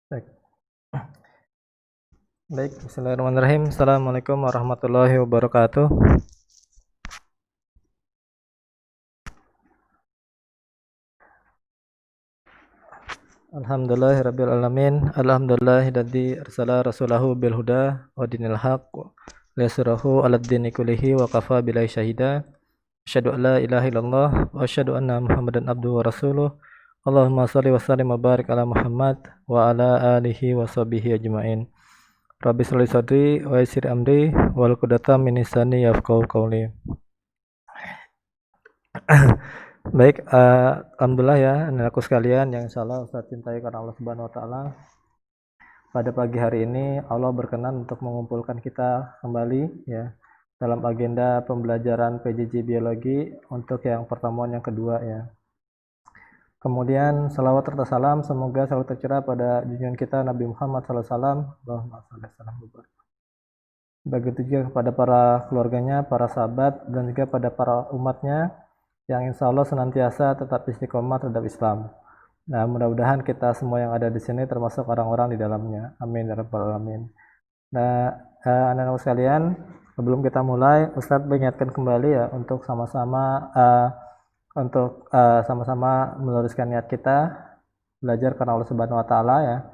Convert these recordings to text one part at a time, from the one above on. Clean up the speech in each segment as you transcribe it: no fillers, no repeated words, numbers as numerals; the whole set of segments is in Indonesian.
Baik, baik. Bismillahirrahmanirrahim. Assalamualaikum warahmatullahi wabarakatuh. Alhamdulillahirabbil alamin. Alhamdulillahilladzi arsala rasulahu bil huda wa dinil haqq liyasrahu 'alad dini kullihi wa kafa billahi syahida. Asyhadu an la ilaha illallah wa asyhadu anna Muhammadan abduhu wa rasuluh. Allahumma shalli wa sallim wa barik ala Muhammad wa ala alihi wa sahbihi ajmain. Rabbi shrah li sadri wa yassir amri wal 'uqdatam min lisani yafqahu qawli. Baik, alhamdulillah ya anak-anakku sekalian yang insyaallah Ustaz cintai karena Allah Subhanahu wa taala. Pada pagi hari ini Allah berkenan untuk mengumpulkan kita kembali ya dalam agenda pembelajaran PJJ Biologi untuk yang pertemuan yang kedua ya. Kemudian salawat serta salam semoga selalu tercurah pada junjungan kita Nabi Muhammad SAW. Allahumma shalli wa sallim. Begitu juga kepada para keluarganya, para sahabat dan juga pada para umatnya yang insya Allah senantiasa tetap istiqomah terhadap Islam. Nah, mudah-mudahan kita semua yang ada di sini termasuk orang-orang di dalamnya. Amin ya rabbal alamin. Nah, anak-anak sekalian, sebelum kita mulai, Ustadz mengingatkan kembali ya untuk sama-sama meluruskan niat kita belajar karena Allah Subhanahu wa taala ya.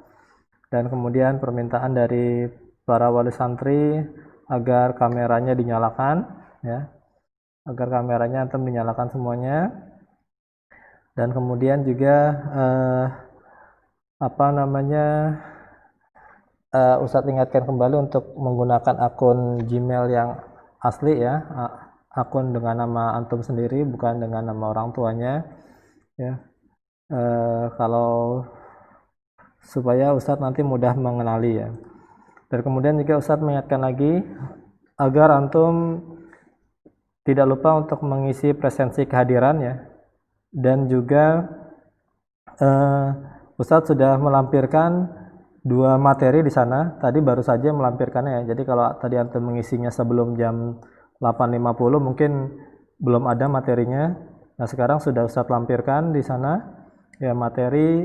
Dan kemudian permintaan dari para wali santri agar kameranya dinyalakan ya. Agar kameranya antum dinyalakan semuanya, dan kemudian juga Ustadz ingatkan kembali untuk menggunakan akun Gmail yang asli ya, akun dengan nama antum sendiri bukan dengan nama orang tuanya ya, kalau supaya Ustadz nanti mudah mengenali ya. Dan kemudian juga Ustadz mengingatkan lagi agar antum tidak lupa untuk mengisi presensi kehadiran ya. Dan juga Ustadz sudah melampirkan 2 materi di sana. Tadi baru saja melampirkannya ya. Jadi kalau tadi antum mengisinya sebelum jam 8.50 mungkin belum ada materinya. Nah, sekarang sudah Ustadz lampirkan di sana ya materi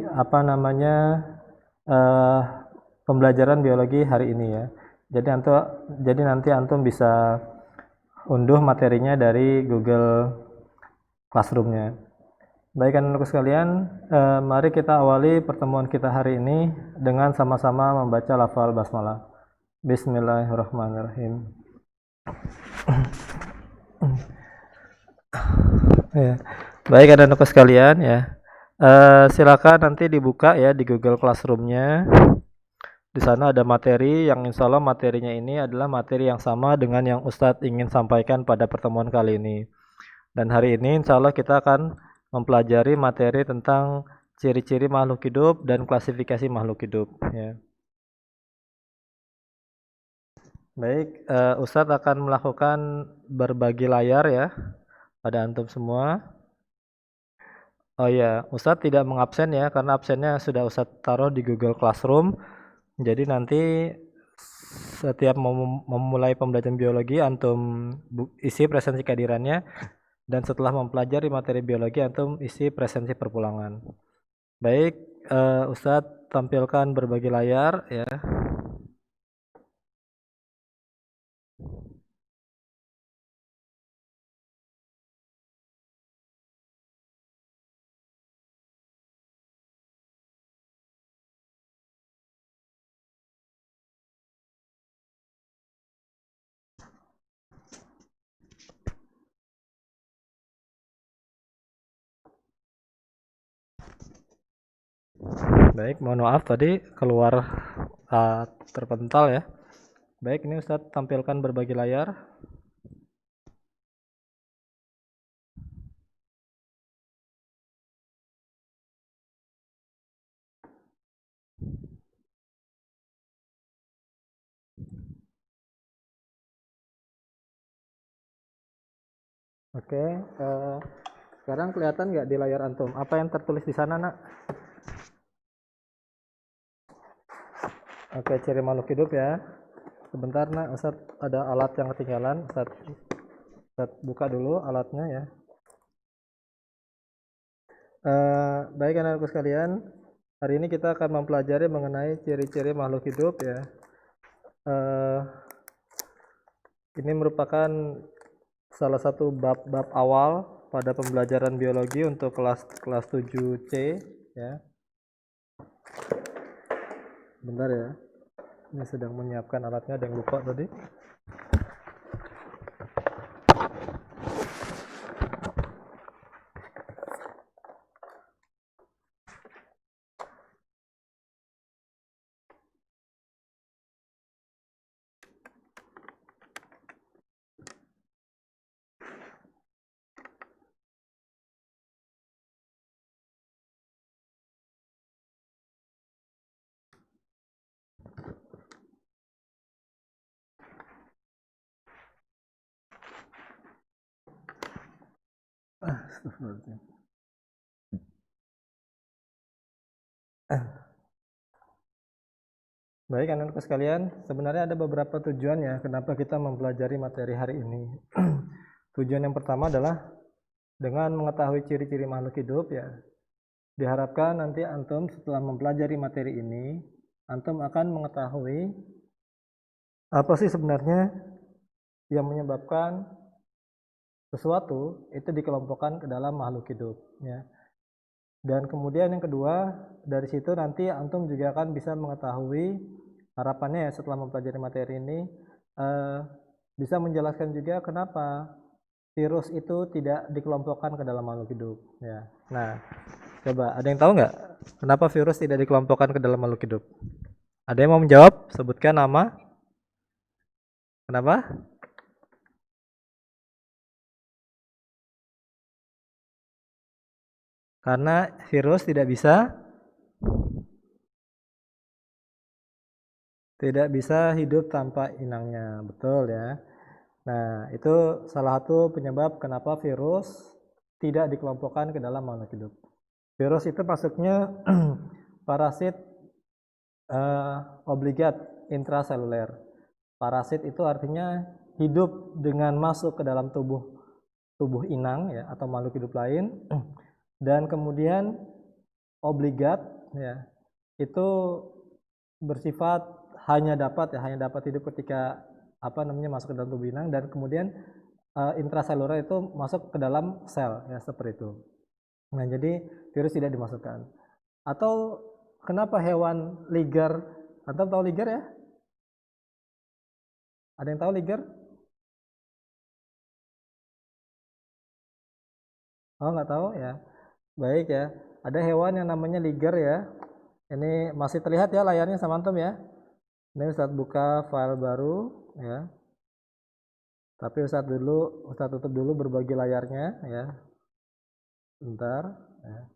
pembelajaran biologi hari ini ya. Jadi nanti antum bisa unduh materinya dari Google Classroom-nya. Baik anak-anakku sekalian, mari kita awali pertemuan kita hari ini dengan sama-sama membaca lafal basmalah. Bismillahirrahmanirrahim. Ya. Baik anak-anakku sekalian ya. Silakan nanti dibuka ya di Google Classroom-nya. Di sana ada materi yang insya Allah materinya ini adalah materi yang sama dengan yang Ustadz ingin sampaikan pada pertemuan kali ini. Dan hari ini insya Allah kita akan mempelajari materi tentang ciri-ciri makhluk hidup dan klasifikasi makhluk hidup. Ya. Baik, Ustadz akan melakukan berbagi layar ya pada antum semua. Oh ya, Ustadz tidak mengabsen ya karena absennya sudah Ustadz taruh di Google Classroom. Jadi nanti setiap memulai pembelajaran biologi antum isi presensi kehadirannya, dan setelah mempelajari materi biologi antum isi presensi perpulangan. Baik, Ustadz tampilkan berbagi layar ya. Baik, mohon maaf tadi keluar terpental ya. Baik, ini Ustadz tampilkan berbagi layar. Oke, sekarang kelihatan nggak di layar antum? Apa yang tertulis di sana, nak? Oke, ciri makhluk hidup ya. Sebentar, nak. Ustadz ada alat yang ketinggalan. Ustadz buka dulu alatnya ya. Baik anak-anakku sekalian, Hari ini kita akan mempelajari mengenai ciri-ciri makhluk hidup ya. Ini merupakan salah satu bab-bab awal pada pembelajaran biologi untuk kelas 7C ya. Bentar ya. Ini sedang menyiapkan alatnya, ada yang lupa tadi. Baik anak-anak sekalian, sebenarnya ada beberapa tujuan ya kenapa kita mempelajari materi hari ini. Tujuan yang pertama adalah dengan mengetahui ciri-ciri makhluk hidup ya. Diharapkan nanti antum setelah mempelajari materi ini, antum akan mengetahui apa sih sebenarnya yang menyebabkan sesuatu itu dikelompokkan ke dalam makhluk hidup ya. Dan kemudian yang kedua, dari situ nanti antum juga akan bisa mengetahui, harapannya ya setelah mempelajari materi ini bisa menjelaskan juga kenapa virus itu tidak dikelompokkan ke dalam makhluk hidup ya. Nah, coba ada yang tahu nggak kenapa virus tidak dikelompokkan ke dalam makhluk hidup? Ada yang mau menjawab? Sebutkan nama. Kenapa? Karena virus tidak bisa hidup tanpa inangnya, betul ya. Nah, itu salah satu penyebab kenapa virus tidak dikelompokkan ke dalam makhluk hidup. Virus itu masuknya parasit obligat intraseluler. Parasit itu artinya hidup dengan masuk ke dalam tubuh inang ya atau makhluk hidup lain. Dan kemudian obligat ya itu bersifat hanya dapat hidup ketika masuk ke dalam tubuh inang, dan kemudian intraseluler itu masuk ke dalam sel ya seperti itu. Nah, jadi virus tidak dimasukkan. Atau kenapa hewan ligar? Antum tahu ligar ya? Ada yang tahu ligar? Oh, nggak tahu ya. Baik ya, ada hewan yang namanya ligar ya. Ini masih terlihat ya layarnya sama antum ya. Ini Ustadz buka file baru ya. Tapi Ustadz tutup dulu berbagi layarnya ya. Bentar ya.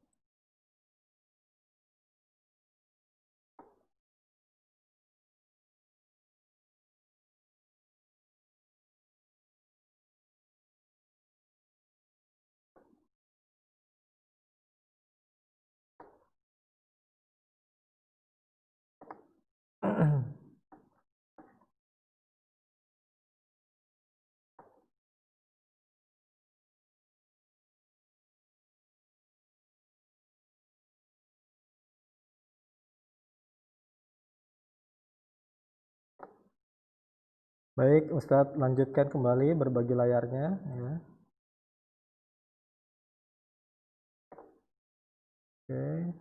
Baik, Ustadz lanjutkan kembali berbagi layarnya ya. Oke.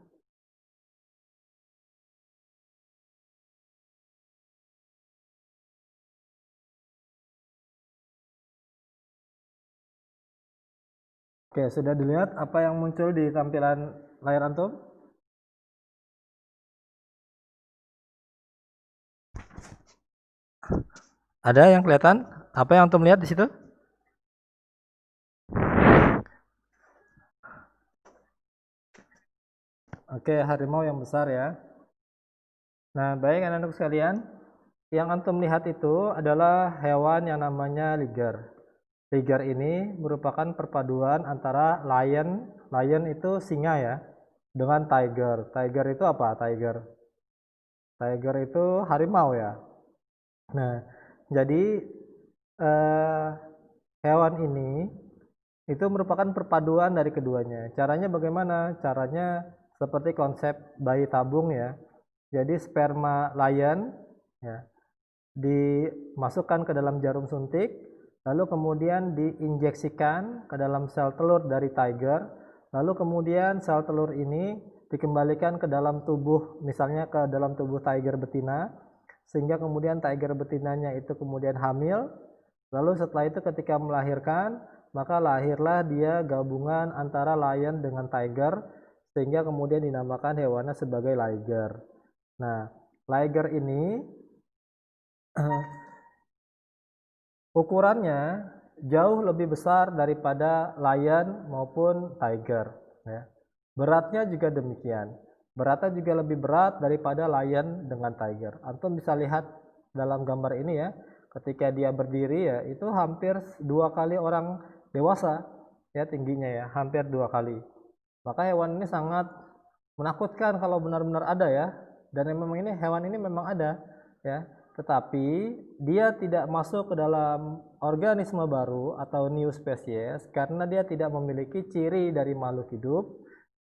Oke, sudah dilihat apa yang muncul di tampilan layar antum? Ada yang kelihatan? Apa yang antum lihat di situ? Oke, harimau yang besar ya. Nah, baik anak-anak sekalian, yang antum lihat itu adalah hewan yang namanya ligar. Ligar ini merupakan perpaduan antara lion itu singa ya, dengan tiger. Tiger itu apa? Tiger itu harimau ya. Nah, jadi hewan ini itu merupakan perpaduan dari keduanya. Caranya bagaimana? Caranya seperti konsep bayi tabung ya. Jadi sperma lion ya dimasukkan ke dalam jarum suntik, lalu kemudian diinjeksikan ke dalam sel telur dari tiger, lalu kemudian sel telur ini dikembalikan ke dalam tubuh, misalnya ke dalam tubuh tiger betina, sehingga kemudian tiger betinanya itu kemudian hamil, lalu setelah itu ketika melahirkan, maka lahirlah dia gabungan antara lion dengan tiger, sehingga kemudian dinamakan hewannya sebagai liger. Nah, liger ini ukurannya jauh lebih besar daripada lion maupun tiger ya. Beratnya juga demikian. Beratnya juga lebih berat daripada lion dengan tiger. Antum bisa lihat dalam gambar ini ya, ketika dia berdiri ya, itu hampir 2 kali orang dewasa ya tingginya ya, hampir 2 kali. Maka hewan ini sangat menakutkan kalau benar-benar ada ya. Dan memang ini hewan ini memang ada ya. Tetapi dia tidak masuk ke dalam organisme baru atau new species karena dia tidak memiliki ciri dari makhluk hidup,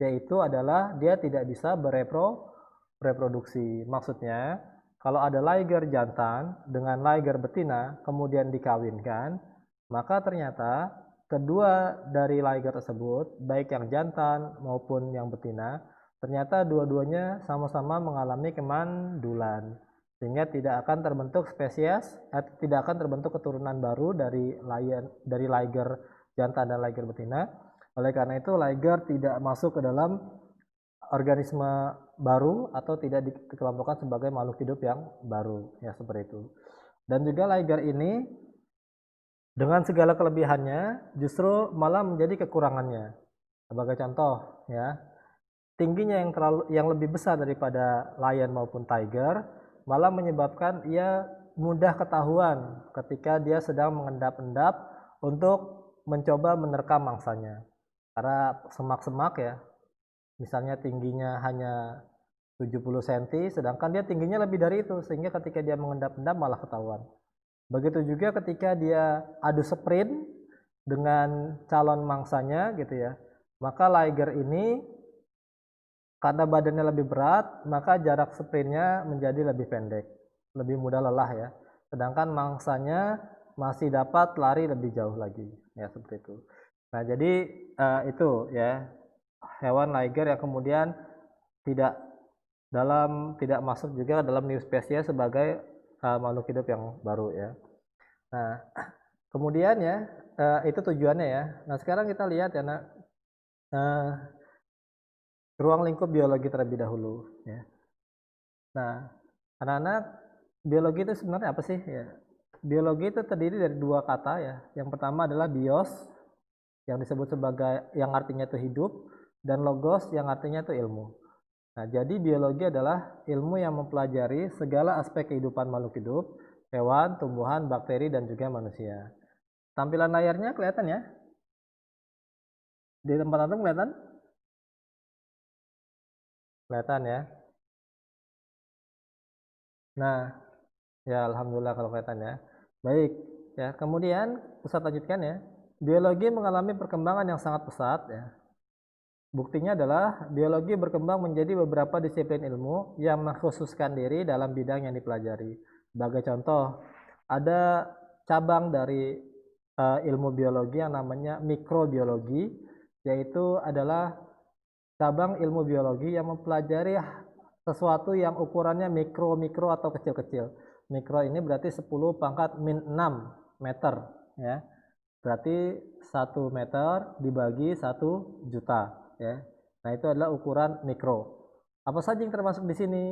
yaitu adalah dia tidak bisa bereproduksi. Maksudnya, kalau ada liger jantan dengan liger betina kemudian dikawinkan, maka ternyata kedua dari liger tersebut, baik yang jantan maupun yang betina, ternyata dua-duanya sama-sama mengalami kemandulan. Sehingga tidak akan terbentuk spesies, tidak akan terbentuk keturunan baru dari liger jantan dan liger betina. Oleh karena itu liger tidak masuk ke dalam organisme baru atau tidak dikelompokkan sebagai makhluk hidup yang baru ya, seperti itu. Dan juga liger ini dengan segala kelebihannya justru malah menjadi kekurangannya. Sebagai contoh ya, tingginya yang lebih besar daripada lion maupun tiger malah menyebabkan ia mudah ketahuan ketika dia sedang mengendap-endap untuk mencoba menerkam mangsanya. Karena semak-semak ya, misalnya tingginya hanya 70 cm, sedangkan dia tingginya lebih dari itu, sehingga ketika dia mengendap-endap malah ketahuan. Begitu juga ketika dia adu sprint dengan calon mangsanya gitu ya, maka liger ini karena badannya lebih berat, maka jarak sprintnya menjadi lebih pendek, lebih mudah lelah ya. Sedangkan mangsanya masih dapat lari lebih jauh lagi, ya seperti itu. Nah jadi itu ya hewan liger yang kemudian tidak masuk juga dalam new species sebagai makhluk hidup yang baru ya. Nah kemudian ya itu tujuannya ya. Nah sekarang kita lihat ya nak. Ruang lingkup biologi terlebih dahulu ya. Nah, anak-anak, biologi itu sebenarnya apa sih ya? Biologi itu terdiri dari 2 kata ya. Yang pertama adalah bios yang disebut sebagai yang artinya itu hidup, dan logos yang artinya itu ilmu. Nah, jadi biologi adalah ilmu yang mempelajari segala aspek kehidupan makhluk hidup, hewan, tumbuhan, bakteri dan juga manusia. Tampilan layarnya kelihatan ya? Di tempat antum kelihatan? Kelihatan ya. Nah, ya alhamdulillah kalau kelihatan ya. Baik, ya. Kemudian Ustadz lanjutkan ya. Biologi mengalami perkembangan yang sangat pesat ya. Buktinya adalah biologi berkembang menjadi beberapa disiplin ilmu yang mengkhususkan diri dalam bidang yang dipelajari. Sebagai contoh, ada cabang dari ilmu biologi yang namanya mikrobiologi, yaitu adalah cabang ilmu biologi yang mempelajari sesuatu yang ukurannya mikro atau kecil-kecil. Mikro ini berarti 10 pangkat min 6 meter ya. Berarti 1 meter dibagi 1 juta ya. Nah, itu adalah ukuran mikro. Apa saja yang termasuk di sini?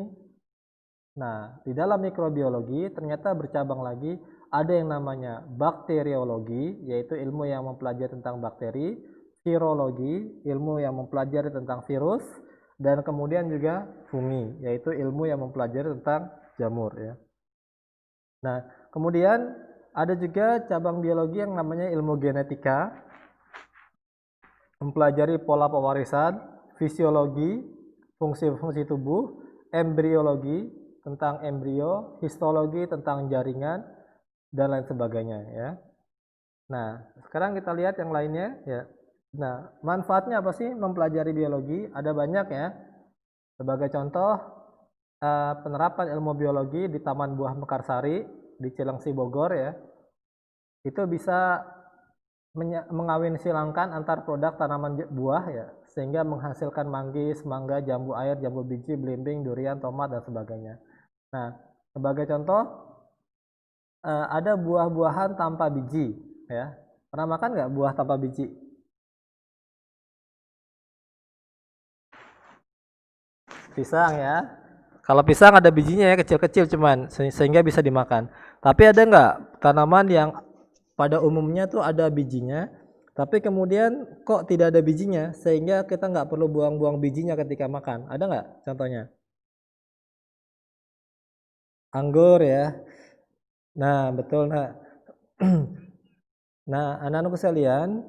Nah, di dalam mikrobiologi ternyata bercabang lagi, ada yang namanya bakteriologi, yaitu ilmu yang mempelajari tentang bakteri, virologi, ilmu yang mempelajari tentang virus, dan kemudian juga fungi, yaitu ilmu yang mempelajari tentang jamur ya. Nah, kemudian ada juga cabang biologi yang namanya ilmu genetika, mempelajari pola pewarisan, fisiologi, fungsi-fungsi tubuh, embriologi tentang embrio, histologi tentang jaringan dan lain sebagainya ya. Nah, sekarang kita lihat yang lainnya ya. Nah, manfaatnya apa sih mempelajari biologi? Ada banyak ya. Sebagai contoh, penerapan ilmu biologi di Taman Buah Mekarsari di Cilengsi Bogor ya, itu bisa mengawin silangkan antar produk tanaman buah ya, sehingga menghasilkan manggis, mangga, jambu air, jambu biji, belimbing, durian, tomat dan sebagainya. Nah, sebagai contoh ada buah-buahan tanpa biji ya. Pernah makan nggak buah tanpa biji? Pisang ya. Kalau pisang ada bijinya ya, kecil-kecil cuman sehingga bisa dimakan. Tapi ada nggak tanaman yang pada umumnya tuh ada bijinya, tapi kemudian kok tidak ada bijinya sehingga kita nggak perlu buang-buang bijinya ketika makan? Ada nggak contohnya? Anggur ya. Nah, betul nah. Nah, anak-anakku sekalian,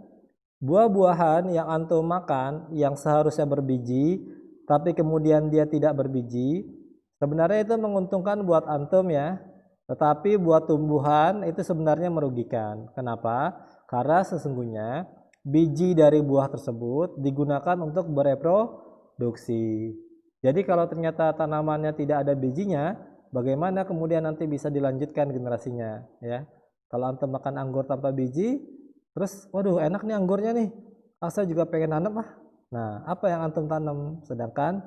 buah-buahan yang antum makan yang seharusnya berbiji, tapi kemudian dia tidak berbiji, sebenarnya itu menguntungkan buat antum ya, tetapi buat tumbuhan itu sebenarnya merugikan. Kenapa? Karena sesungguhnya biji dari buah tersebut digunakan untuk bereproduksi. Jadi kalau ternyata tanamannya tidak ada bijinya, bagaimana kemudian nanti bisa dilanjutkan generasinya ya? Kalau antum makan anggur tanpa biji, terus waduh enak nih anggurnya nih, saya juga pengen nanam ah. Nah, apa yang antum tanam? Sedangkan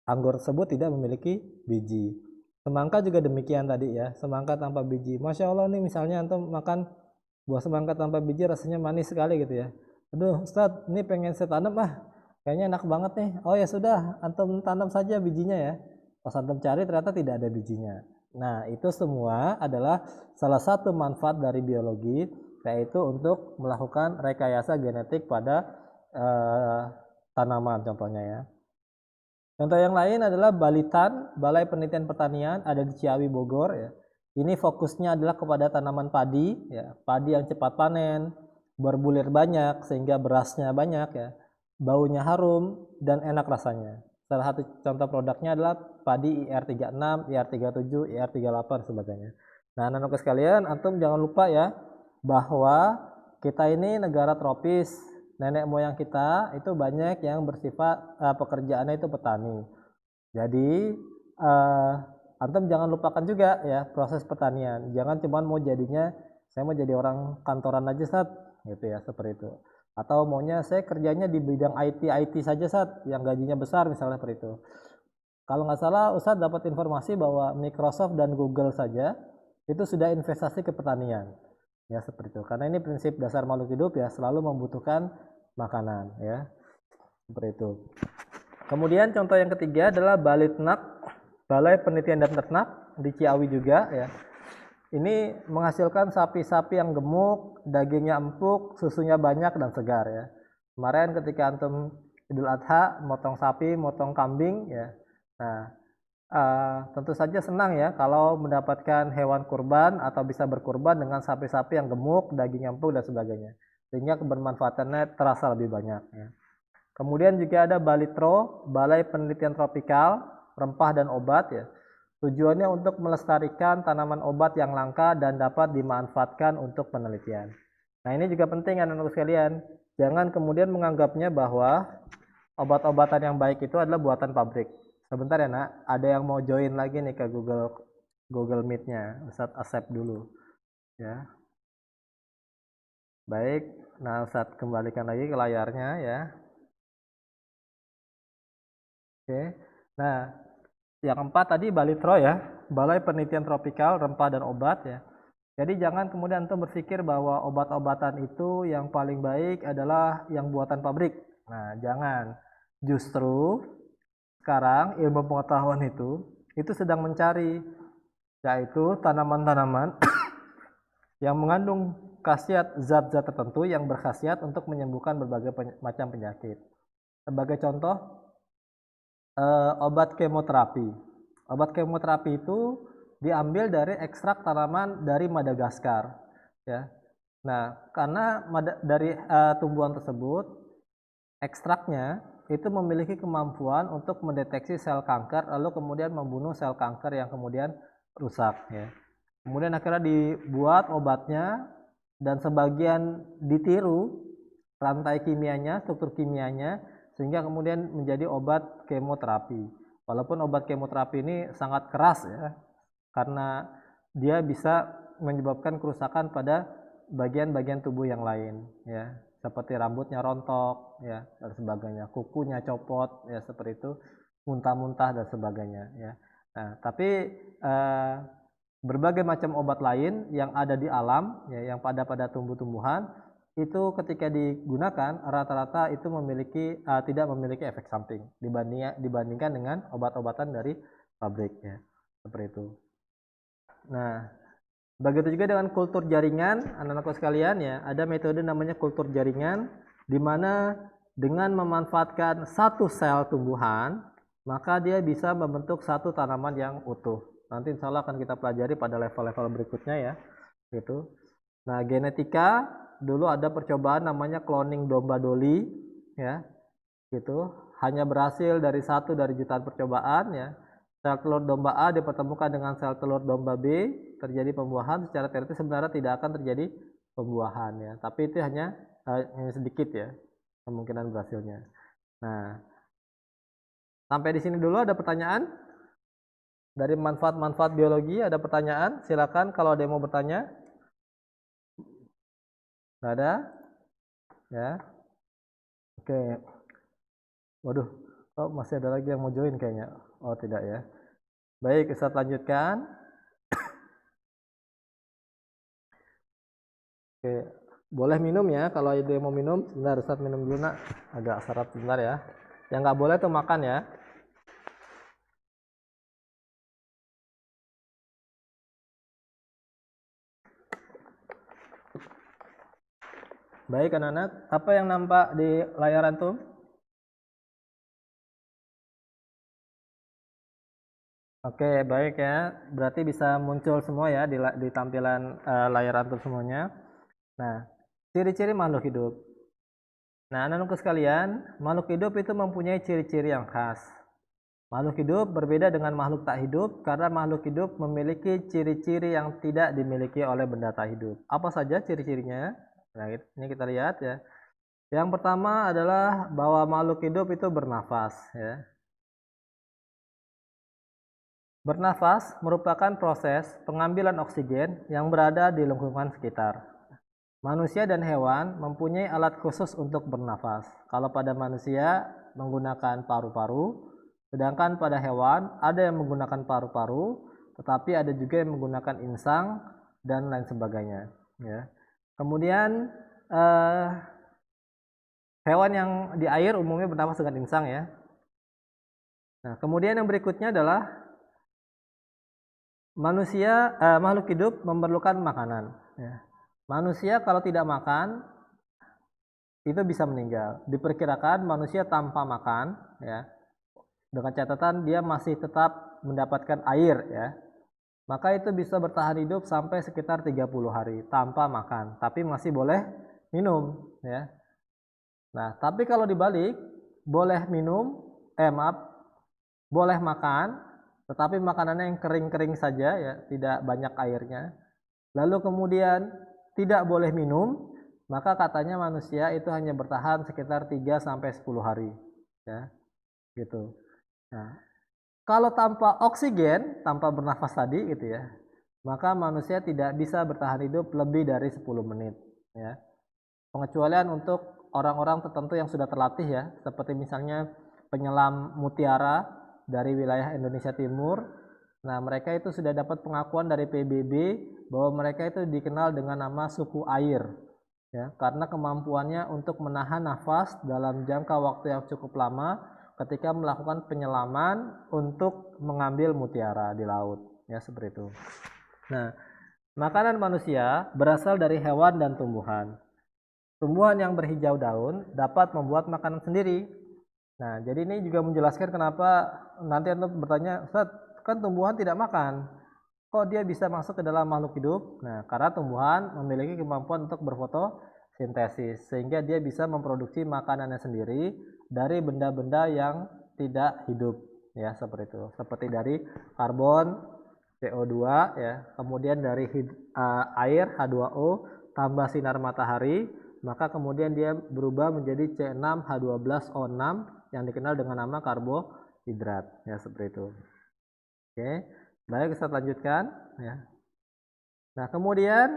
anggur tersebut tidak memiliki biji. Semangka juga demikian tadi ya, semangka tanpa biji. Masya Allah nih misalnya antum makan buah semangka tanpa biji rasanya manis sekali gitu ya. Aduh Ustadz, ini pengen saya tanam ah, kayaknya enak banget nih. Oh ya sudah, antum tanam saja bijinya ya. Pas antum cari ternyata tidak ada bijinya. Nah, itu semua adalah salah satu manfaat dari biologi, yaitu untuk melakukan rekayasa genetik pada tanaman contohnya ya. Contoh yang lain adalah Balitan, Balai Penelitian Pertanian, ada di Ciawi Bogor ya. Ini fokusnya adalah kepada tanaman padi ya, padi yang cepat panen, berbulir banyak sehingga berasnya banyak ya, baunya harum dan enak rasanya. Salah satu contoh produknya adalah padi IR36, IR37, IR38 sebagainya. Nah, anak-anak sekalian, antum jangan lupa ya bahwa kita ini negara tropis. Nenek moyang kita itu banyak yang bersifat pekerjaannya itu petani. Jadi antum jangan lupakan juga ya proses pertanian. Jangan cuma mau jadinya saya mau jadi orang kantoran aja Sat, gitu ya, seperti itu. Atau maunya saya kerjanya di bidang IT saja Sat, yang gajinya besar misalnya seperti itu. Kalau nggak salah Ustadz dapat informasi bahwa Microsoft dan Google saja itu sudah investasi ke pertanian. Ya seperti itu. Karena ini prinsip dasar makhluk hidup ya, selalu membutuhkan makanan ya. Seperti itu. Kemudian contoh yang ketiga adalah Balitnak, Balai Penelitian dan Ternak di Ciawi juga ya. Ini menghasilkan sapi-sapi yang gemuk, dagingnya empuk, susunya banyak dan segar ya. Kemarin ketika antum Idul Adha motong sapi, motong kambing ya. Nah, tentu saja senang ya kalau mendapatkan hewan kurban atau bisa berkurban dengan sapi-sapi yang gemuk, daging empuk dan sebagainya, sehingga kebermanfaatannya terasa lebih banyak ya. Kemudian juga ada Balitro, Balai Penelitian Tropikal, Rempah dan Obat ya. Tujuannya untuk melestarikan tanaman obat yang langka dan dapat dimanfaatkan untuk penelitian. Nah, ini juga penting anak-anak sekalian. Jangan kemudian menganggapnya bahwa obat-obatan yang baik itu adalah buatan pabrik. Sebentar ya nak, ada yang mau join lagi nih ke Google Meet-nya. Ustadz accept dulu ya. Baik, nah Ustadz kembalikan lagi ke layarnya ya. Oke. Nah, yang keempat tadi Balitro ya, Balai Penelitian Tropikal, Rempah dan Obat ya. Jadi jangan kemudian antum berpikir bahwa obat-obatan itu yang paling baik adalah yang buatan pabrik. Nah, jangan. Justru sekarang ilmu pengetahuan itu sedang mencari yaitu tanaman-tanaman yang mengandung khasiat zat-zat tertentu yang berkhasiat untuk menyembuhkan berbagai macam penyakit. Sebagai contoh, obat kemoterapi. Obat kemoterapi itu diambil dari ekstrak tanaman dari Madagaskar ya. Nah, karena dari tumbuhan tersebut ekstraknya itu memiliki kemampuan untuk mendeteksi sel kanker lalu kemudian membunuh sel kanker yang kemudian rusak ya. Kemudian akhirnya dibuat obatnya dan sebagian ditiru rantai kimianya, struktur kimianya sehingga kemudian menjadi obat kemoterapi. Walaupun obat kemoterapi ini sangat keras ya, karena dia bisa menyebabkan kerusakan pada bagian-bagian tubuh yang lain ya, seperti rambutnya rontok ya dan sebagainya, kukunya copot ya seperti itu, muntah-muntah dan sebagainya ya. Nah, tapi berbagai macam obat lain yang ada di alam ya, yang pada tumbuh-tumbuhan itu ketika digunakan rata-rata itu tidak memiliki efek samping dibandingkan dengan obat-obatan dari pabrik ya, seperti itu. Nah, begitu juga dengan kultur jaringan, anak-anakku sekalian ya, ada metode namanya kultur jaringan, di mana dengan memanfaatkan satu sel tumbuhan, maka dia bisa membentuk satu tanaman yang utuh. Nanti insya Allah akan kita pelajari pada level-level berikutnya ya, gitu. Nah, genetika dulu ada percobaan namanya cloning domba Dolly, ya, gitu. Hanya berhasil dari jutaan percobaan ya. Sel telur domba A dipertemukan dengan sel telur domba B, terjadi pembuahan. Secara teoritis sebenarnya tidak akan terjadi pembuahan ya, tapi itu hanya sedikit ya kemungkinan berhasilnya. Nah, sampai di sini dulu. Ada pertanyaan? Dari manfaat-manfaat biologi ada pertanyaan? Silakan kalau ada yang mau bertanya. Nggak ada? Ya. Oke. Waduh, oh masih ada lagi yang mau join kayaknya. Oh tidak ya. Baik, Ustaz lanjutkan. Oke, boleh minum ya. Kalau ada yang mau minum, sebentar Ustaz minum dulu nak. Agak syarat sebentar ya. Yang nggak boleh tuh makan ya. Baik anak-anak, apa yang nampak di layar antum? Oke, baik ya. Berarti bisa muncul semua ya di tampilan layar antum semuanya. Nah, ciri-ciri makhluk hidup. Nah, anak-anakku sekalian, makhluk hidup itu mempunyai ciri-ciri yang khas. Makhluk hidup berbeda dengan makhluk tak hidup karena makhluk hidup memiliki ciri-ciri yang tidak dimiliki oleh benda tak hidup. Apa saja ciri-cirinya? Nah, ini kita lihat ya. Yang pertama adalah bahwa makhluk hidup itu bernafas ya. Bernafas merupakan proses pengambilan oksigen yang berada di lingkungan sekitar. Manusia dan hewan mempunyai alat khusus untuk bernafas. Kalau pada manusia menggunakan paru-paru, sedangkan pada hewan ada yang menggunakan paru-paru, tetapi ada juga yang menggunakan insang dan lain sebagainya. Ya. Kemudian hewan yang di air umumnya bernafas dengan insang ya. Nah, kemudian yang berikutnya adalah makhluk hidup memerlukan makanan. Ya. Manusia kalau tidak makan itu bisa meninggal. Diperkirakan manusia tanpa makan ya, dengan catatan dia masih tetap mendapatkan air ya, maka itu bisa bertahan hidup sampai sekitar 30 hari tanpa makan, tapi masih boleh minum ya. Nah, tapi kalau dibalik, boleh boleh makan, tetapi makanannya yang kering-kering saja ya, tidak banyak airnya. Lalu kemudian tidak boleh minum, maka katanya manusia itu hanya bertahan sekitar 3 sampai 10 hari ya. Gitu. Nah, kalau tanpa oksigen, tanpa bernafas tadi gitu ya, maka manusia tidak bisa bertahan hidup lebih dari 10 menit ya. Pengecualian untuk orang-orang tertentu yang sudah terlatih ya, seperti misalnya penyelam mutiara dari wilayah Indonesia Timur. Nah, mereka itu sudah dapat pengakuan dari PBB bahwa mereka itu dikenal dengan nama suku air ya, karena kemampuannya untuk menahan nafas dalam jangka waktu yang cukup lama ketika melakukan penyelaman untuk mengambil mutiara di laut ya, seperti itu. Nah, makanan manusia berasal dari hewan dan tumbuhan. Tumbuhan yang berhijau daun dapat membuat makanan sendiri. Nah, jadi ini juga menjelaskan kenapa nanti Anda bertanya, Ustaz, kan tumbuhan tidak makan, kok dia bisa masuk ke dalam makhluk hidup? Nah, karena tumbuhan memiliki kemampuan untuk berfotosintesis, sehingga dia bisa memproduksi makanannya sendiri dari benda-benda yang tidak hidup, ya seperti itu. Seperti dari karbon, CO2, ya, kemudian dari air H2O tambah sinar matahari, maka kemudian dia berubah menjadi C6H12O6 yang dikenal dengan nama karbohidrat karbohidrat ya, seperti itu. Oke, baik, kita lanjutkan ya. Nah, kemudian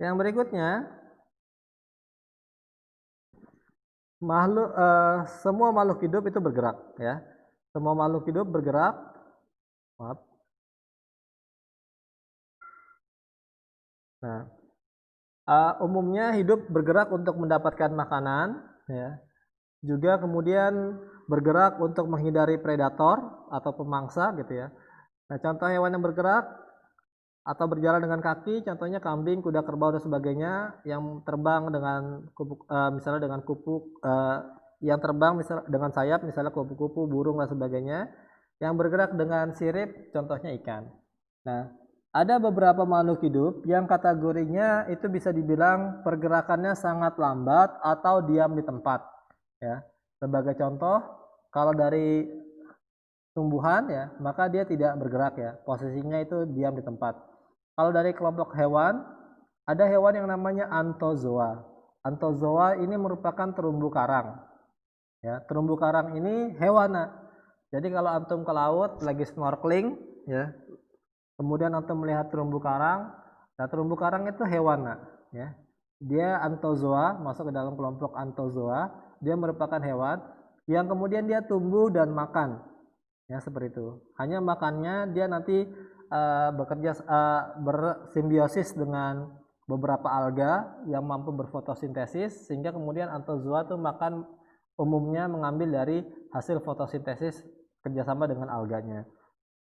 yang berikutnya, semua makhluk hidup itu bergerak ya. Semua makhluk hidup bergerak. Maaf. Nah, umumnya hidup bergerak untuk mendapatkan makanan ya. Juga kemudian bergerak untuk menghindari predator atau pemangsa gitu ya. Nah, contoh hewan yang bergerak atau berjalan dengan kaki, contohnya kambing, kuda, kerbau dan sebagainya, yang terbang dengan misalnya dengan yang terbang misalnya dengan sayap, misalnya kupu-kupu, burung dan sebagainya. Yang bergerak dengan sirip, contohnya ikan. Nah, ada beberapa makhluk hidup yang kategorinya itu bisa dibilang pergerakannya sangat lambat atau diam di tempat ya. Sebagai contoh, kalau dari tumbuhan ya, maka dia tidak bergerak ya. Posisinya itu diam di tempat. Kalau dari kelompok hewan, ada hewan yang namanya anthozoa. Anthozoa ini merupakan terumbu karang. Ya, terumbu karang ini hewan. Jadi kalau antum ke laut lagi snorkeling ya, kemudian antum melihat terumbu karang, nah terumbu karang itu hewan ya. Dia anthozoa, masuk ke dalam kelompok anthozoa. Dia merupakan hewan yang kemudian dia tumbuh dan makan. Ya, seperti itu. Hanya makannya dia nanti bersimbiosis dengan beberapa alga yang mampu berfotosintesis, sehingga kemudian anthozoa itu makan umumnya mengambil dari hasil fotosintesis kerjasama dengan alganya.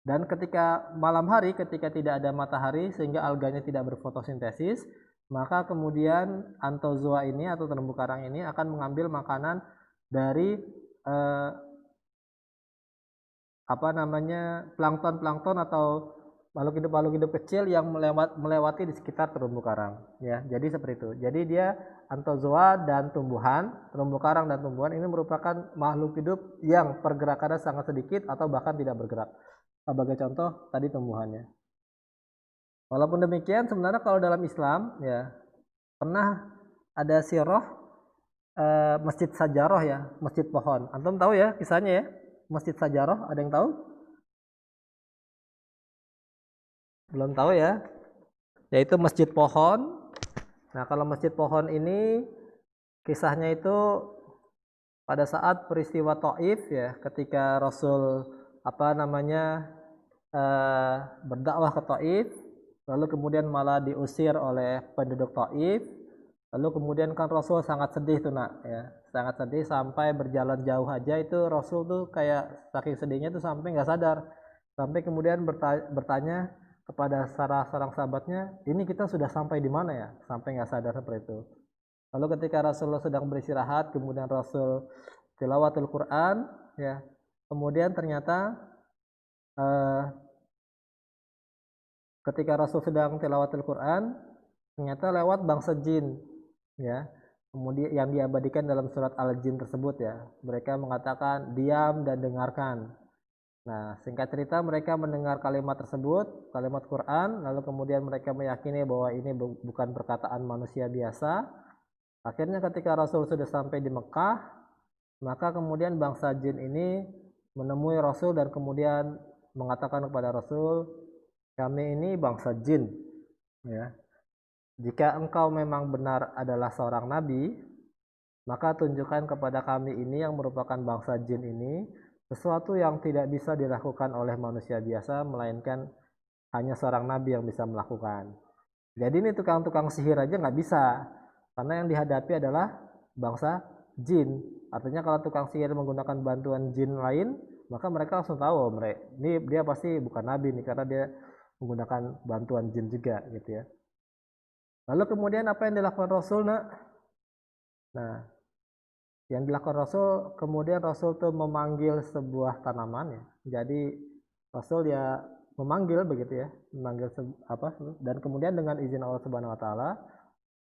Dan ketika malam hari, ketika tidak ada matahari sehingga alganya tidak berfotosintesis, maka kemudian anthozoa ini atau terumbu karang ini akan mengambil makanan dari plankton atau makhluk hidup kecil yang melewati di sekitar terumbu karang ya. Jadi seperti itu. Jadi dia anthozoa dan tumbuhan, terumbu karang dan tumbuhan ini merupakan makhluk hidup yang pergerakannya sangat sedikit atau bahkan tidak bergerak. Sebagai contoh tadi tumbuhannya. Walaupun demikian, sebenarnya kalau dalam Islam ya pernah ada sirah Masjid Sajarah ya, masjid pohon. Antum tahu ya kisahnya ya? Masjid Sajarah, ada yang tahu? Belum tahu ya? Yaitu masjid pohon. Nah, kalau masjid pohon ini kisahnya itu pada saat peristiwa Taif ya, ketika Rasul berdakwah ke Taif, lalu kemudian malah diusir oleh penduduk Taif. Lalu kemudian kan Rasul sangat sedih tuh ya, sangat sedih sampai berjalan jauh aja itu Rasul tuh kayak saking sedihnya tuh sampai nggak sadar, sampai kemudian bertanya kepada seorang sahabatnya, ini kita sudah sampai di mana ya, sampai nggak sadar seperti itu. Lalu ketika Rasulullah sedang beristirahat, kemudian Rasul tilawatul Quran ya, kemudian ternyata ketika Rasul sedang tilawatul Quran, ternyata lewat bangsa jin ya, kemudian yang diabadikan dalam surat Al-Jin tersebut ya, mereka mengatakan diam dan dengarkan. Nah, singkat cerita mereka mendengar kalimat tersebut, kalimat Quran, lalu kemudian mereka meyakini bahwa ini bukan perkataan manusia biasa. Akhirnya ketika Rasul sudah sampai di Mekah, maka kemudian bangsa jin ini menemui Rasul dan kemudian mengatakan kepada Rasul, kami ini bangsa jin ya. Jika engkau memang benar adalah seorang nabi, maka tunjukkan kepada kami ini yang merupakan bangsa jin ini sesuatu yang tidak bisa dilakukan oleh manusia biasa, melainkan hanya seorang nabi yang bisa melakukan. Jadi ini tukang-tukang sihir aja nggak bisa, karena yang dihadapi adalah bangsa jin. Artinya kalau tukang sihir menggunakan bantuan jin lain, maka mereka langsung tahu ini dia pasti bukan nabi nih, karena dia menggunakan bantuan jin juga gitu ya. Lalu kemudian apa yang dilakukan Rasul Nah, yang dilakukan Rasul, kemudian Rasul tuh memanggil sebuah tanaman ya. Jadi Rasul ya memanggil begitu ya, memanggil dan kemudian dengan izin Allah Subhanahu wa taala,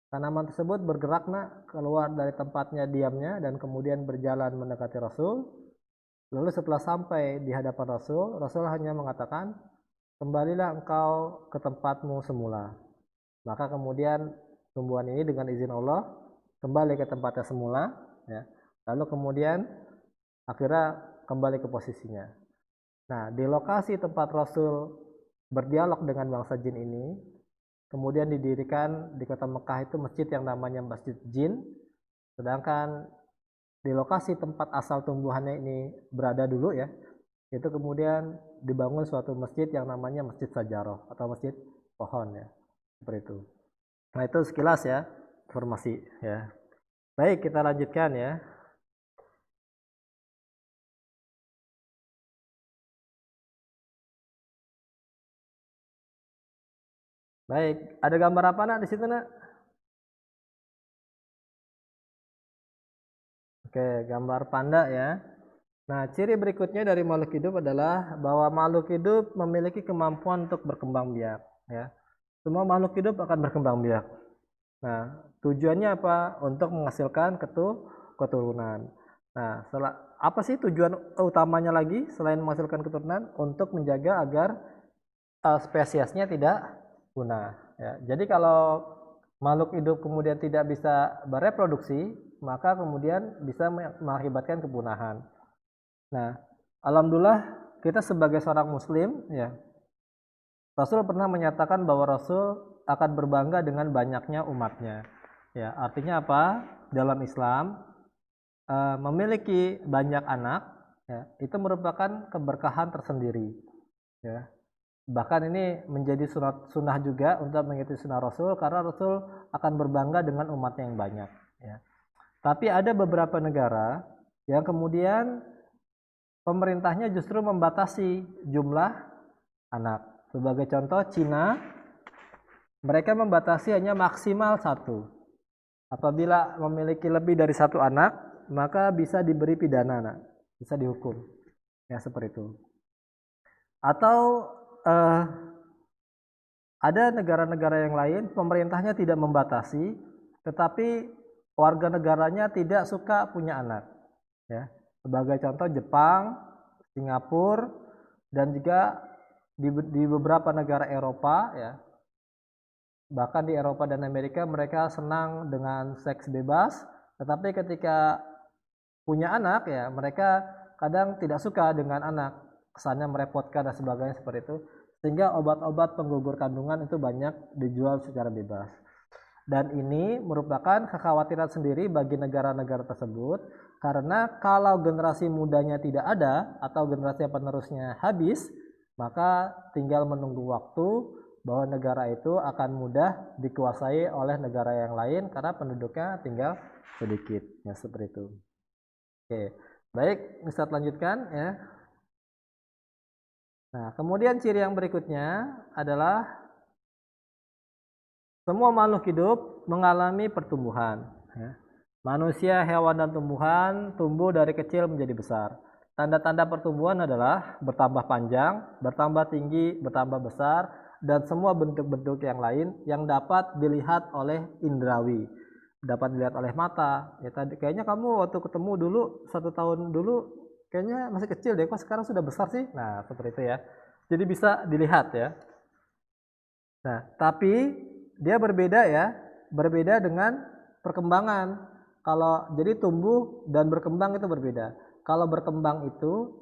tanaman tersebut bergerak keluar dari tempatnya diamnya dan kemudian berjalan mendekati Rasul. Lalu setelah sampai di hadapan Rasul, Rasul hanya mengatakan, "Kembalilah engkau ke tempatmu semula." Maka kemudian tumbuhan ini dengan izin Allah kembali ke tempatnya semula ya. Lalu kemudian akhirnya kembali ke posisinya. Nah, di lokasi tempat Rasul berdialog dengan bangsa jin ini, kemudian didirikan di kota Mekah itu masjid yang namanya Masjid Jin, sedangkan di lokasi tempat asal tumbuhannya ini berada dulu ya, itu kemudian dibangun suatu masjid yang namanya Masjid Sajaroh atau Masjid Pohon ya, seperti itu. Nah, itu sekilas ya informasi ya. Baik, kita lanjutkan ya. Baik, ada gambar apa nak di situ nak? Oke, gambar panda ya. Nah, ciri berikutnya dari makhluk hidup adalah bahwa makhluk hidup memiliki kemampuan untuk berkembang biak ya. Semua makhluk hidup akan berkembang biak. Nah, tujuannya apa? Untuk menghasilkan keturunan. Nah, apa sih tujuan utamanya lagi selain menghasilkan keturunan? Untuk menjaga agar spesiesnya tidak punah. Ya. Jadi kalau makhluk hidup kemudian tidak bisa bereproduksi, maka kemudian bisa mengakibatkan kepunahan. Nah, alhamdulillah kita sebagai seorang muslim ya, Rasul pernah menyatakan bahwa Rasul akan berbangga dengan banyaknya umatnya. Ya, artinya apa? Dalam Islam memiliki banyak anak ya, itu merupakan keberkahan tersendiri. Ya. Bahkan ini menjadi sunnah juga untuk mengikuti sunnah Rasul karena Rasul akan berbangga dengan umatnya yang banyak. Ya. Tapi ada beberapa negara yang kemudian pemerintahnya justru membatasi jumlah anak. Sebagai contoh Cina, mereka membatasi hanya maksimal satu. Apabila memiliki lebih dari satu anak, maka bisa diberi pidana, nak. Bisa dihukum. Ya seperti itu. Atau ada negara-negara yang lain, pemerintahnya tidak membatasi, tetapi warga negaranya tidak suka punya anak. Ya. Sebagai contoh Jepang, Singapura, dan juga di beberapa negara Eropa ya, bahkan di Eropa dan Amerika mereka senang dengan seks bebas, tetapi ketika punya anak ya mereka kadang tidak suka dengan anak, kesannya merepotkan dan sebagainya seperti itu, sehingga obat-obat penggugur kandungan itu banyak dijual secara bebas. Dan ini merupakan kekhawatiran sendiri bagi negara-negara tersebut, karena kalau generasi mudanya tidak ada atau generasi penerusnya habis, maka tinggal menunggu waktu bahwa negara itu akan mudah dikuasai oleh negara yang lain karena penduduknya tinggal sedikit. Ya seperti itu. Oke, baik, bisa lanjutkan ya. Nah, kemudian ciri yang berikutnya adalah semua makhluk hidup mengalami pertumbuhan. Ya. Manusia, hewan, dan tumbuhan tumbuh dari kecil menjadi besar. Tanda-tanda pertumbuhan adalah bertambah panjang, bertambah tinggi, bertambah besar, dan semua bentuk-bentuk yang lain yang dapat dilihat oleh indrawi, dapat dilihat oleh mata. Ya tadi kayaknya kamu waktu ketemu dulu 1 tahun dulu kayaknya masih kecil deh, kok sekarang sudah besar sih? Nah seperti itu ya. Jadi bisa dilihat ya. Nah tapi dia berbeda ya, berbeda dengan perkembangan. Kalau jadi tumbuh dan berkembang itu berbeda. Kalau berkembang itu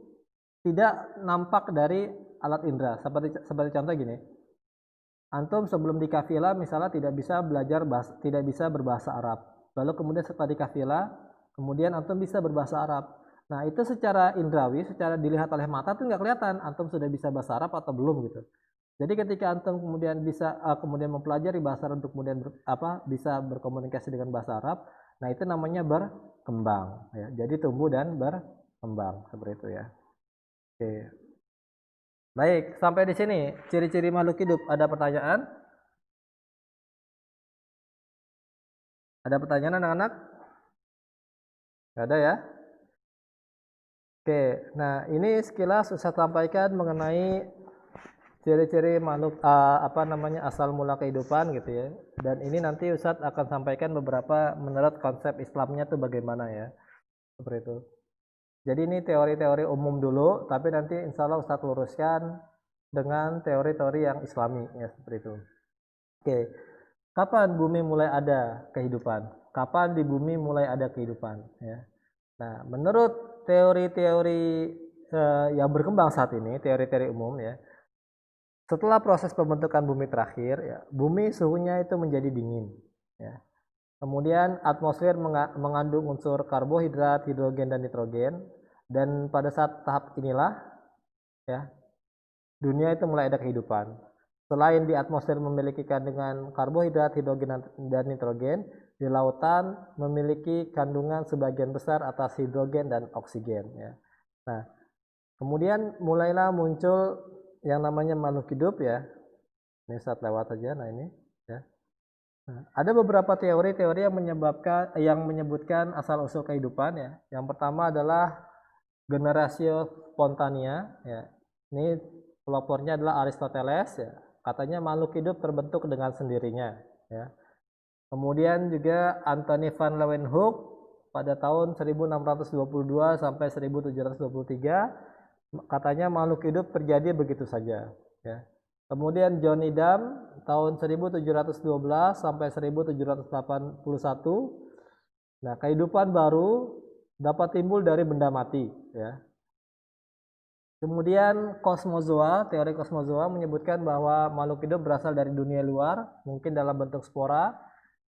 tidak nampak dari alat indera. Seperti contoh gini. Antum sebelum di kafilah misalnya tidak bisa tidak bisa berbahasa Arab. Lalu kemudian setelah di kafilah, kemudian antum bisa berbahasa Arab. Nah, itu secara indrawi, secara dilihat oleh mata itu nggak kelihatan antum sudah bisa bahasa Arab atau belum gitu. Jadi ketika antum kemudian bisa kemudian mempelajari bahasa Arab untuk kemudian bisa berkomunikasi dengan bahasa Arab, nah itu namanya berkembang ya. Jadi tumbuh dan berkembang seperti itu ya. Oke. Baik, sampai di sini ciri-ciri makhluk hidup. Ada pertanyaan? Ada pertanyaan anak-anak? Gak ada ya? Oke, nah ini sekilas saya sampaikan mengenai ciri-ciri makhluk asal mula kehidupan gitu ya. Dan ini nanti Ustadz akan sampaikan beberapa menurut konsep Islamnya tuh bagaimana ya. Seperti itu. Jadi ini teori-teori umum dulu, tapi nanti insya Allah Ustadz luruskan dengan teori-teori yang Islami ya seperti itu. Oke, kapan bumi mulai ada kehidupan? Kapan di bumi mulai ada kehidupan? Ya. Nah, menurut teori-teori yang berkembang saat ini, teori-teori umum ya. Setelah proses pembentukan bumi terakhir, ya, bumi suhunya itu menjadi dingin. Ya. Kemudian atmosfer mengandung unsur karbohidrat, hidrogen, dan nitrogen. Dan pada saat tahap inilah, ya, dunia itu mulai ada kehidupan. Selain di atmosfer memiliki kandungan karbohidrat, hidrogen, dan nitrogen, di lautan memiliki kandungan sebagian besar atas hidrogen dan oksigen. Ya. Nah, kemudian mulailah muncul yang namanya makhluk hidup ya. Ini saat lewat aja. Nah ini ya. Nah, ada beberapa teori-teori yang menyebutkan asal usul kehidupan ya. Yang pertama adalah generatio spontanea ya. Ini pelopornya adalah Aristoteles ya. Katanya makhluk hidup terbentuk dengan sendirinya ya. Kemudian juga Anthony van Leeuwenhoek pada tahun 1622 sampai 1723 katanya makhluk hidup terjadi begitu saja ya. Kemudian John Needham tahun 1712 sampai 1781. Nah, kehidupan baru dapat timbul dari benda mati ya. Kemudian kosmozoa, teori kosmozoa menyebutkan bahwa makhluk hidup berasal dari dunia luar, mungkin dalam bentuk spora.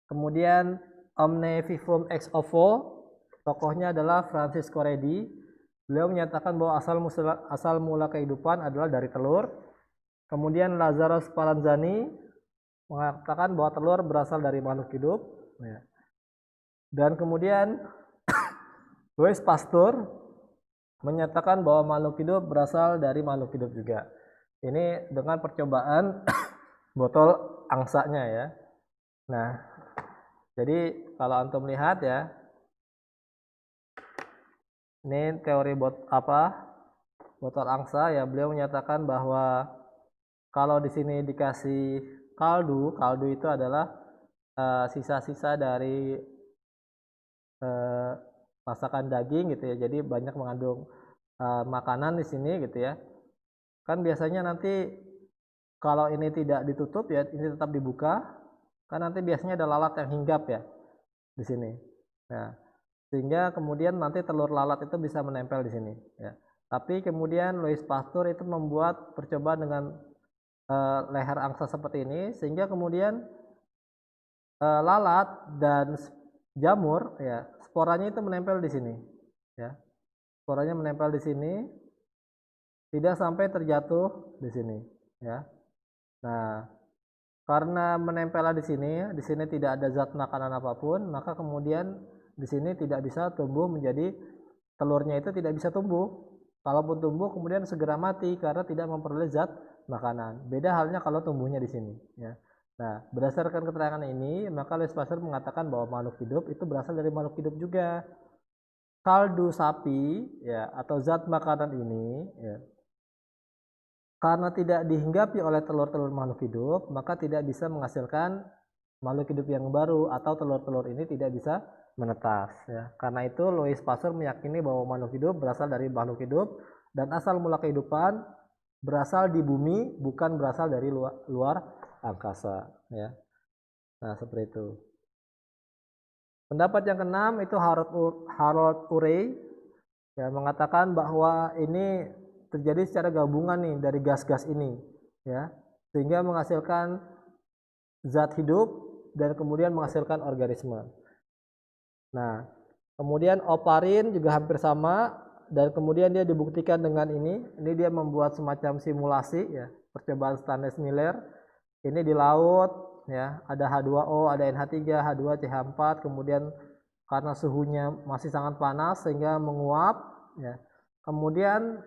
Kemudian Omne Vivum Ex Ovo, tokohnya adalah Francisco Redi. Beliau menyatakan bahwa asal mula kehidupan adalah dari telur. Kemudian Lazarus Spallanzani mengatakan bahwa telur berasal dari makhluk hidup. Dan kemudian Louis Pasteur menyatakan bahwa makhluk hidup berasal dari makhluk hidup juga. Ini dengan percobaan botol angsanya ya. Nah, jadi kalau antum lihat ya, ini teori botol angsa ya. Beliau menyatakan bahwa kalau di sini dikasih kaldu itu adalah sisa-sisa dari masakan daging gitu ya. Jadi banyak mengandung makanan di sini gitu ya. Kan biasanya nanti kalau ini tidak ditutup ya, ini tetap dibuka, kan nanti biasanya ada lalat yang hinggap ya di sini. Nah, sehingga kemudian nanti telur lalat itu bisa menempel di sini ya. Tapi kemudian Louis Pasteur itu membuat percobaan dengan leher angsa seperti ini, sehingga kemudian lalat dan jamur ya, sporanya itu menempel di sini ya. Sporanya menempel di sini, tidak sampai terjatuh di sini ya. Nah, karena menempel di sini tidak ada zat makanan apapun, maka kemudian di sini tidak bisa tumbuh menjadi, telurnya itu tidak bisa tumbuh. Kalaupun tumbuh kemudian segera mati karena tidak memperoleh zat makanan. Beda halnya kalau tumbuhnya di sini ya. Nah, berdasarkan keterangan ini, maka Louis Pasteur mengatakan bahwa makhluk hidup itu berasal dari makhluk hidup juga. Kaldu sapi ya atau zat makanan ini ya, karena tidak dihinggapi oleh telur-telur makhluk hidup, maka tidak bisa menghasilkan makhluk hidup yang baru atau telur-telur ini tidak bisa menetas ya. Karena itu Louis Pasteur meyakini bahwa makhluk hidup berasal dari makhluk hidup dan asal mula kehidupan berasal di bumi, bukan berasal dari luar angkasa ya. Nah, seperti itu. Pendapat yang keenam itu Harold Urey ya, mengatakan bahwa ini terjadi secara gabungan nih dari gas-gas ini ya, sehingga menghasilkan zat hidup dan kemudian menghasilkan organisme. Nah, kemudian oparin juga hampir sama, dan kemudian dia dibuktikan dengan ini dia membuat semacam simulasi ya, percobaan Stanislas-Miller. Ini di laut ya, ada H2O, ada NH3, H2, CH4, kemudian karena suhunya masih sangat panas sehingga menguap ya. Kemudian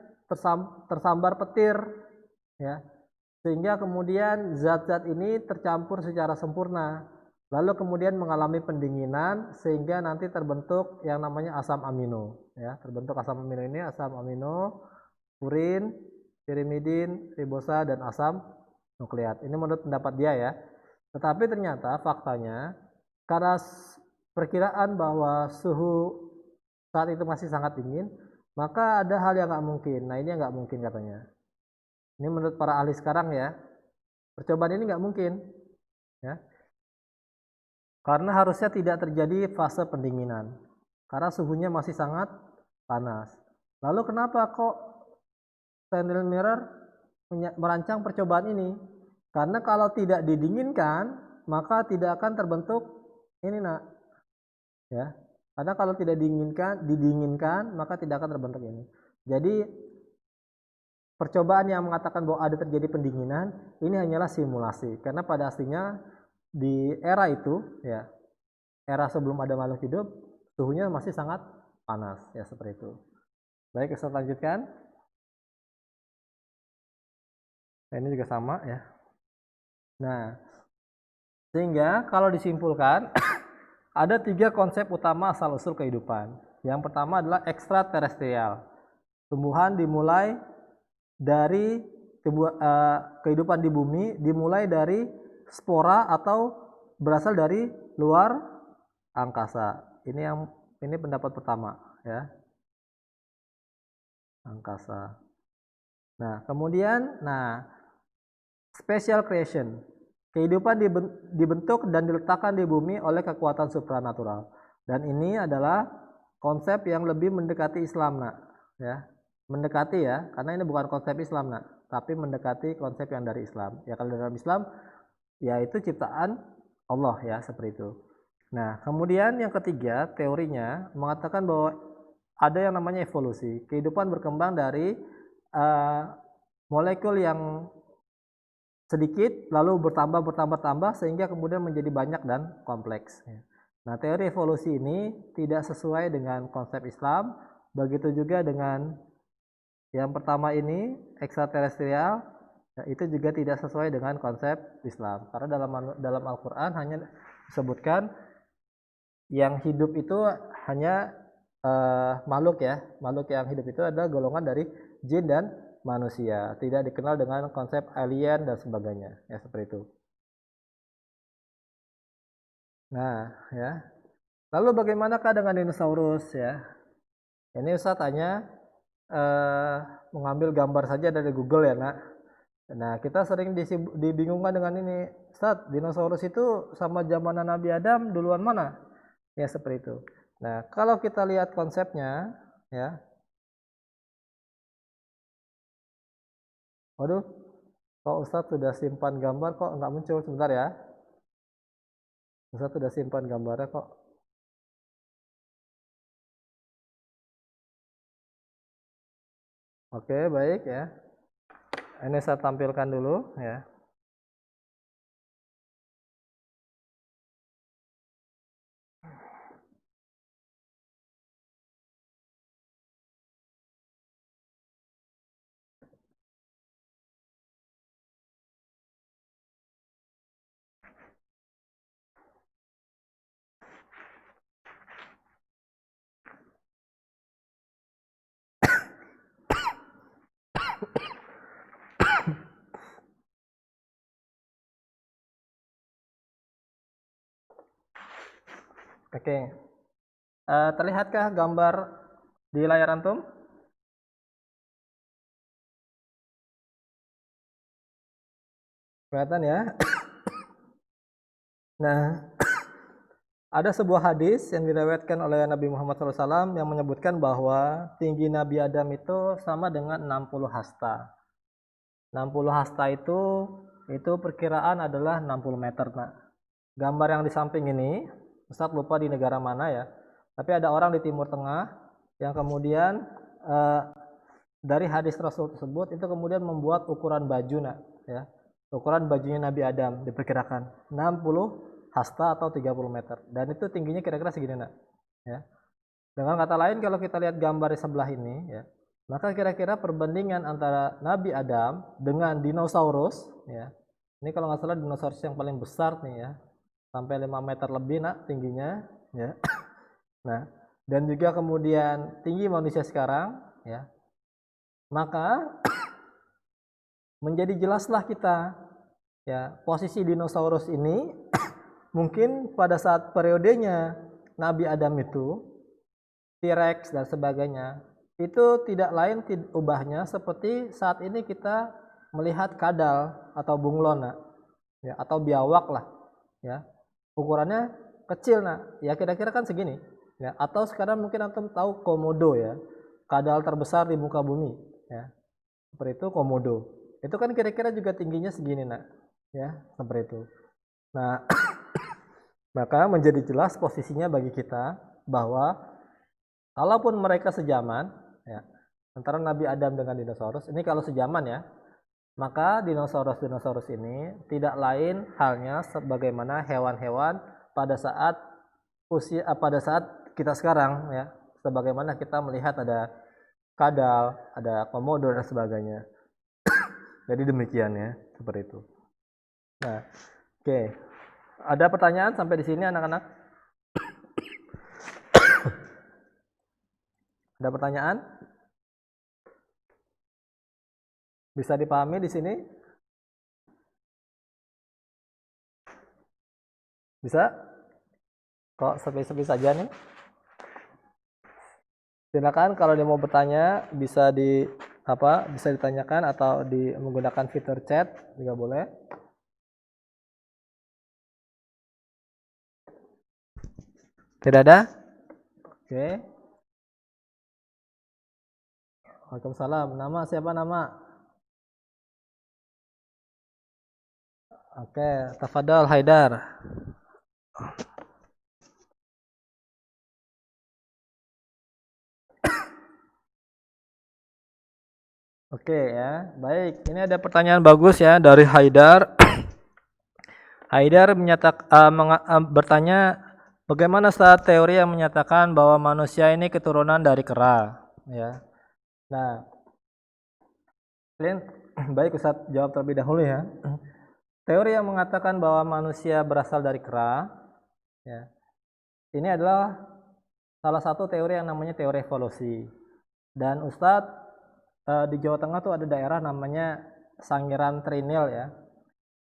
tersambar petir ya, sehingga kemudian zat-zat ini tercampur secara sempurna, lalu kemudian mengalami pendinginan sehingga nanti terbentuk yang namanya asam amino ya. Terbentuk asam amino ini, asam amino, purin, pirimidin, ribosa, dan asam nukleat. Ini menurut pendapat dia ya. Tetapi ternyata faktanya, karena perkiraan bahwa suhu saat itu masih sangat dingin, maka ada hal yang nggak mungkin. Nah, ini nggak mungkin katanya. Ini menurut para ahli sekarang ya, percobaan ini nggak mungkin ya, karena harusnya tidak terjadi fase pendinginan karena suhunya masih sangat panas. Lalu kenapa kok Stanley Miller merancang percobaan ini? Karena kalau tidak didinginkan, maka tidak akan terbentuk ini nak, ya. Karena kalau tidak didinginkan, maka tidak akan terbentuk ini. Jadi percobaan yang mengatakan bahwa ada terjadi pendinginan ini hanyalah simulasi. Karena pada aslinya di era itu, ya, era sebelum ada makhluk hidup, suhunya masih sangat panas, ya seperti itu. Baik, kita lanjutkan. Nah, ini juga sama, ya. Nah, sehingga kalau disimpulkan ada 3 konsep utama asal-usul kehidupan. Yang pertama adalah ekstraterestrial. Tumbuhan dimulai dari kehidupan di bumi dimulai dari spora atau berasal dari luar angkasa. Ini pendapat pertama, ya. Angkasa. Nah, kemudian special creation. Kehidupan dibentuk dan diletakkan di bumi oleh kekuatan supranatural. Dan ini adalah konsep yang lebih mendekati Islam, nak, ya. Mendekati, ya, karena ini bukan konsep Islam, nak, tapi mendekati konsep yang dari Islam. Ya, kalau dalam Islam yaitu ciptaan Allah, ya, seperti itu. Nah, kemudian yang ketiga, teorinya mengatakan bahwa ada yang namanya evolusi. Kehidupan berkembang dari molekul yang sedikit lalu bertambah sehingga kemudian menjadi banyak dan kompleks. Nah, teori evolusi ini tidak sesuai dengan konsep Islam. Begitu juga dengan yang pertama ini, ekstraterestrial, itu juga tidak sesuai dengan konsep Islam. Karena dalam Al-Quran hanya disebutkan yang hidup itu hanya makhluk, ya. Makhluk yang hidup itu adalah golongan dari jin dan manusia, tidak dikenal dengan konsep alien dan sebagainya, ya seperti itu. Nah, ya. Lalu bagaimanakah dengan dinosaurus, ya? Ini Ustaz tanya mengambil gambar saja dari Google, ya, nak. Nah, kita sering dibingungkan dengan ini, Ustaz, dinosaurus itu sama zaman Nabi Adam duluan mana? Ya seperti itu. Nah, kalau kita lihat konsepnya, ya. Waduh, kok Ustadz sudah simpan gambar kok nggak muncul, sebentar ya. Ustadz sudah simpan gambarnya kok. Oke, baik, ya. Ini saya tampilkan dulu, ya. Oke. Terlihatkah gambar di layar antum? Kelihatan, ya. Nah, ada sebuah hadis yang diriwayatkan oleh Nabi Muhammad SAW yang menyebutkan bahwa tinggi Nabi Adam itu sama dengan 60 hasta. 60 hasta itu perkiraan adalah 60 meter, Pak. Gambar yang di samping ini, Ustaz lupa di negara mana, ya. Tapi ada orang di Timur Tengah yang kemudian dari hadis Rasul tersebut itu kemudian membuat ukuran baju, nak, ya. Ukuran bajunya Nabi Adam diperkirakan 60 hasta atau 30 meter. Dan itu tingginya kira-kira segini, nak, ya. Dengan kata lain, kalau kita lihat gambar di sebelah ini, ya, maka kira-kira perbandingan antara Nabi Adam dengan dinosaurus, ya. Ini kalau nggak salah dinosaurus yang paling besar nih, ya. Sampai 5 meter lebih, nak, tingginya, ya. Nah, dan juga kemudian tinggi manusia sekarang, ya. Maka menjadi jelaslah kita, ya, posisi dinosaurus ini mungkin pada saat periodenya Nabi Adam itu, T-Rex dan sebagainya, itu tidak lain ubahnya seperti saat ini kita melihat kadal atau bunglon, nak, ya, atau biawak lah, ya. Ukurannya kecil, nak, ya, kira-kira kan segini, ya. Atau sekarang mungkin antum tahu komodo, ya. kadal terbesar di muka bumi, ya. Seperti itu Komodo. Itu kan kira-kira juga tingginya segini, nak. Ya, seperti itu. Nah, maka menjadi jelas posisinya bagi kita bahwa kalaupun mereka sejaman, ya, antara Nabi Adam dengan dinosaurus, ini kalau sejaman ya, maka dinosaurus-dinosaurus ini tidak lain halnya sebagaimana hewan-hewan pada saat pada saat kita sekarang, ya, sebagaimana kita melihat ada kadal, ada komodo dan sebagainya. Jadi demikian ya, seperti itu. Nah, oke. Ada pertanyaan sampai di sini anak-anak? Ada pertanyaan? Bisa dipahami di sini? Bisa? Kok sepi-sepi saja nih? Silakan kalau dia mau bertanya bisa bisa ditanyakan atau menggunakan fitur chat juga boleh. Tidak ada? Oke. Waalaikumsalam. Nama siapa nama? Oke, tafadhol Haidar. Oke ya, baik. Ini ada pertanyaan bagus ya dari Haidar. Haidar bertanya, bagaimana saat teori yang menyatakan bahwa manusia ini keturunan dari kera? Ya. Nah, baik Ustaz jawab terlebih dahulu ya. Teori yang mengatakan bahwa manusia berasal dari kera, ya, ini adalah salah satu teori yang namanya teori evolusi. Dan Ustadz di Jawa Tengah tuh ada daerah namanya Sangiran Trinil ya.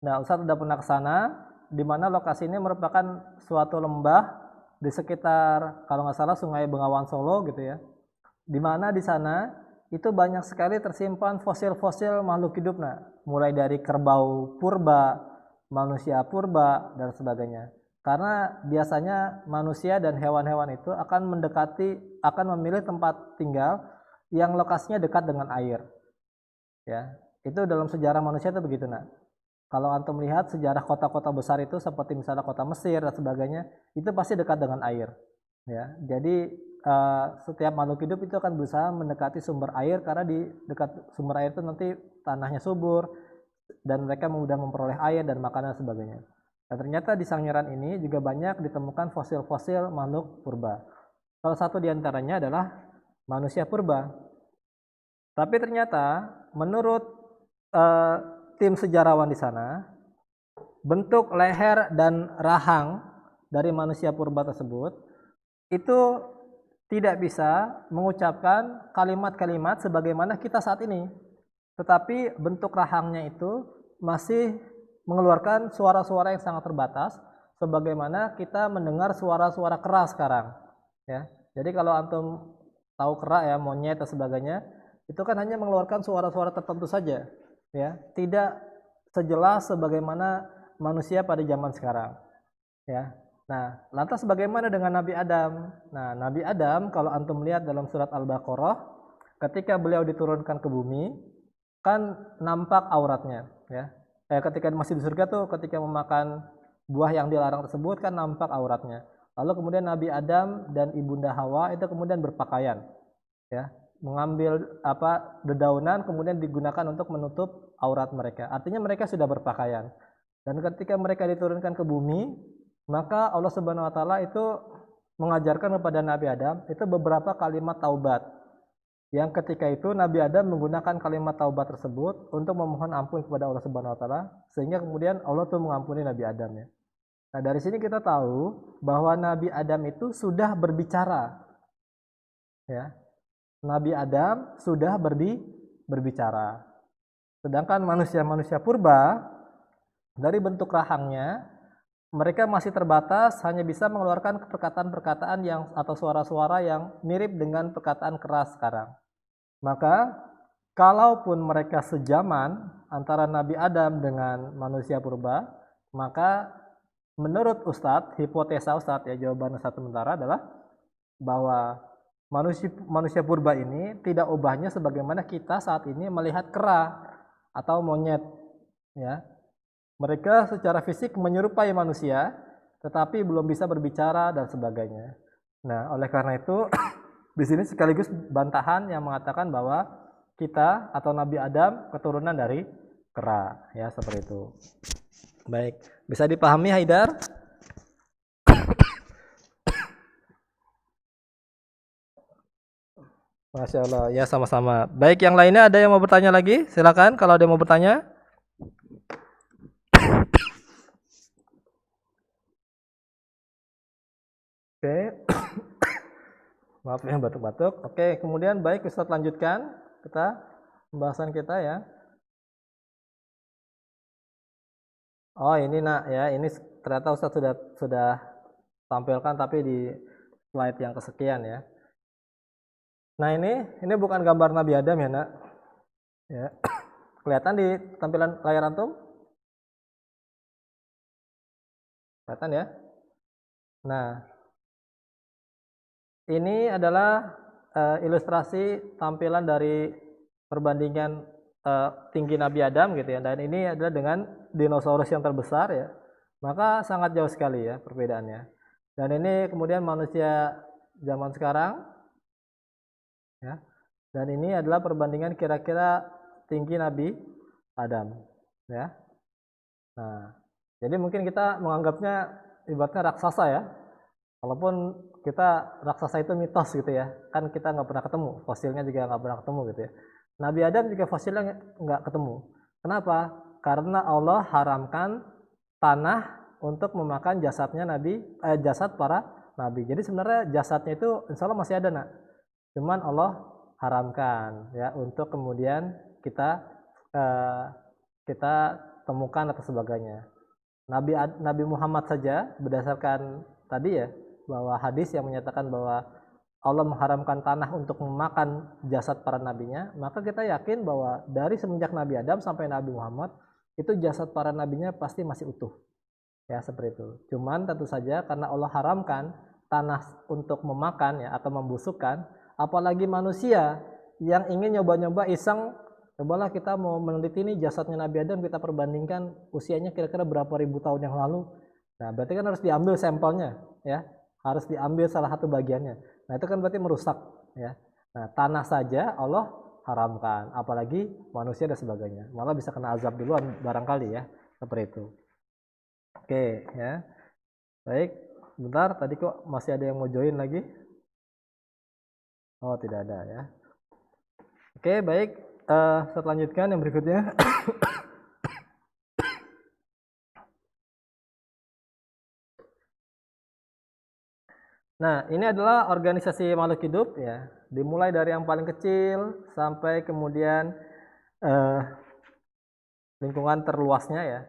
Nah, Ustadz udah pernah ke sana, di mana lokasi ini merupakan suatu lembah di sekitar kalau nggak salah Sungai Bengawan Solo gitu ya. Di mana di sana itu banyak sekali tersimpan fosil-fosil makhluk hidup, nah, mulai dari kerbau purba, manusia purba dan sebagainya. Karena biasanya manusia dan hewan-hewan itu akan memilih tempat tinggal yang lokasinya dekat dengan air. Ya, itu dalam sejarah manusia itu begitu, nak. Kalau antum melihat sejarah kota-kota besar itu seperti misalnya kota Mesir dan sebagainya, itu pasti dekat dengan air. Ya, jadi setiap makhluk hidup itu akan berusaha mendekati sumber air karena di dekat sumber air itu nanti tanahnya subur dan mereka mudah memperoleh air dan makanan dan sebagainya. Dan ternyata di Sangiran ini juga banyak ditemukan fosil-fosil makhluk purba. Salah satu diantaranya adalah manusia purba. Tapi ternyata menurut tim sejarawan di sana, bentuk leher dan rahang dari manusia purba tersebut itu tidak bisa mengucapkan kalimat-kalimat sebagaimana kita saat ini. Tetapi bentuk rahangnya itu masih mengeluarkan suara-suara yang sangat terbatas sebagaimana kita mendengar suara-suara kera sekarang, ya. Jadi kalau antum tahu kera ya, monyet dan sebagainya, itu kan hanya mengeluarkan suara-suara tertentu saja, ya, tidak sejelas sebagaimana manusia pada zaman sekarang, ya. Nah, lantas bagaimana dengan Nabi Adam? Nah, Nabi Adam kalau antum lihat dalam surat Al-Baqarah, ketika beliau diturunkan ke bumi, kan nampak auratnya, ya. Ketika masih di surga tuh, ketika memakan buah yang dilarang tersebut kan nampak auratnya. Lalu kemudian Nabi Adam dan ibunda Hawa itu kemudian berpakaian, ya, mengambil dedaunan kemudian digunakan untuk menutup aurat mereka. Artinya mereka sudah berpakaian. Dan ketika mereka diturunkan ke bumi, maka Allah Subhanahu wa taala itu mengajarkan kepada Nabi Adam itu beberapa kalimat taubat. Yang ketika itu Nabi Adam menggunakan kalimat taubat tersebut untuk memohon ampun kepada Allah Subhanahu wa taala, sehingga kemudian Allah tuh mengampuni Nabi Adam ya. Nah, dari sini kita tahu bahwa Nabi Adam itu sudah berbicara. Ya. Nabi Adam sudah berbicara. Sedangkan manusia-manusia purba dari bentuk rahangnya mereka masih terbatas hanya bisa mengeluarkan perkataan-perkataan atau suara-suara yang mirip dengan perkataan keras sekarang. Maka kalaupun mereka sejaman antara Nabi Adam dengan manusia purba, maka menurut Ustadz, hipotesa Ustadz ya, jawaban Ustadz sementara adalah bahwa Manusia purba ini tidak ubahnya sebagaimana kita saat ini melihat kera atau monyet, ya. Mereka secara fisik menyerupai manusia, tetapi belum bisa berbicara dan sebagainya. Nah, oleh karena itu di sini sekaligus bantahan yang mengatakan bahwa kita atau Nabi Adam keturunan dari kera, ya seperti itu. Baik, bisa dipahami Haidar? Masya Allah, ya sama-sama. Baik, yang lainnya ada yang mau bertanya lagi? Silakan kalau ada yang mau bertanya. Oke, maaf ya batuk-batuk. Oke, kemudian baik Ustadz lanjutkan kita pembahasan kita ya. Oh ini nak ya, ini ternyata Ustadz sudah tampilkan tapi di slide yang kesekian ya. Nah ini bukan gambar Nabi Adam ya nak. Ya. Kelihatan di tampilan layar antum? Kelihatan ya. Nah ini adalah ilustrasi tampilan dari perbandingan tinggi Nabi Adam gitu ya. Dan ini adalah dengan dinosaurus yang terbesar ya. Maka sangat jauh sekali ya perbedaannya. Dan ini kemudian manusia zaman sekarang ya. Dan ini adalah perbandingan kira-kira tinggi Nabi Adam ya. Nah, jadi mungkin kita menganggapnya ibaratnya raksasa ya. Walaupun kita raksasa itu mitos gitu ya. Kan kita nggak pernah ketemu, fosilnya juga nggak pernah ketemu gitu ya. Nabi Adam juga fosilnya nggak ketemu. Kenapa? Karena Allah haramkan tanah untuk memakan jasad para nabi. Jadi sebenarnya jasadnya itu insya Allah masih ada nak. Cuman Allah haramkan ya untuk kemudian eh, kita temukan atau sebagainya. Nabi Muhammad saja berdasarkan tadi ya bahwa hadis yang menyatakan bahwa Allah mengharamkan tanah untuk memakan jasad para nabinya, maka kita yakin bahwa dari semenjak Nabi Adam sampai Nabi Muhammad itu jasad para nabinya pasti masih utuh. Ya, seperti itu. Cuman tentu saja karena Allah haramkan tanah untuk memakan ya atau membusukkan, apalagi manusia yang ingin nyoba-nyoba iseng, cobalah kita mau meneliti ini jasadnya Nabi Adam kita perbandingkan usianya kira-kira berapa ribu tahun yang lalu. Nah, berarti kan harus diambil sampelnya ya. Harus diambil salah satu bagiannya. Nah, itu kan berarti merusak ya. Nah, tanah saja Allah haramkan, apalagi manusia dan sebagainya. Malah bisa kena azab duluan barangkali ya. Seperti itu. Oke ya. Baik, bentar tadi kok masih ada yang mau join lagi? Oh, tidak ada ya. Oke, baik. Saya lanjutkan yang berikutnya. Nah, ini adalah organisasi makhluk hidup ya. Dimulai dari yang paling kecil sampai kemudian eh, lingkungan terluasnya ya.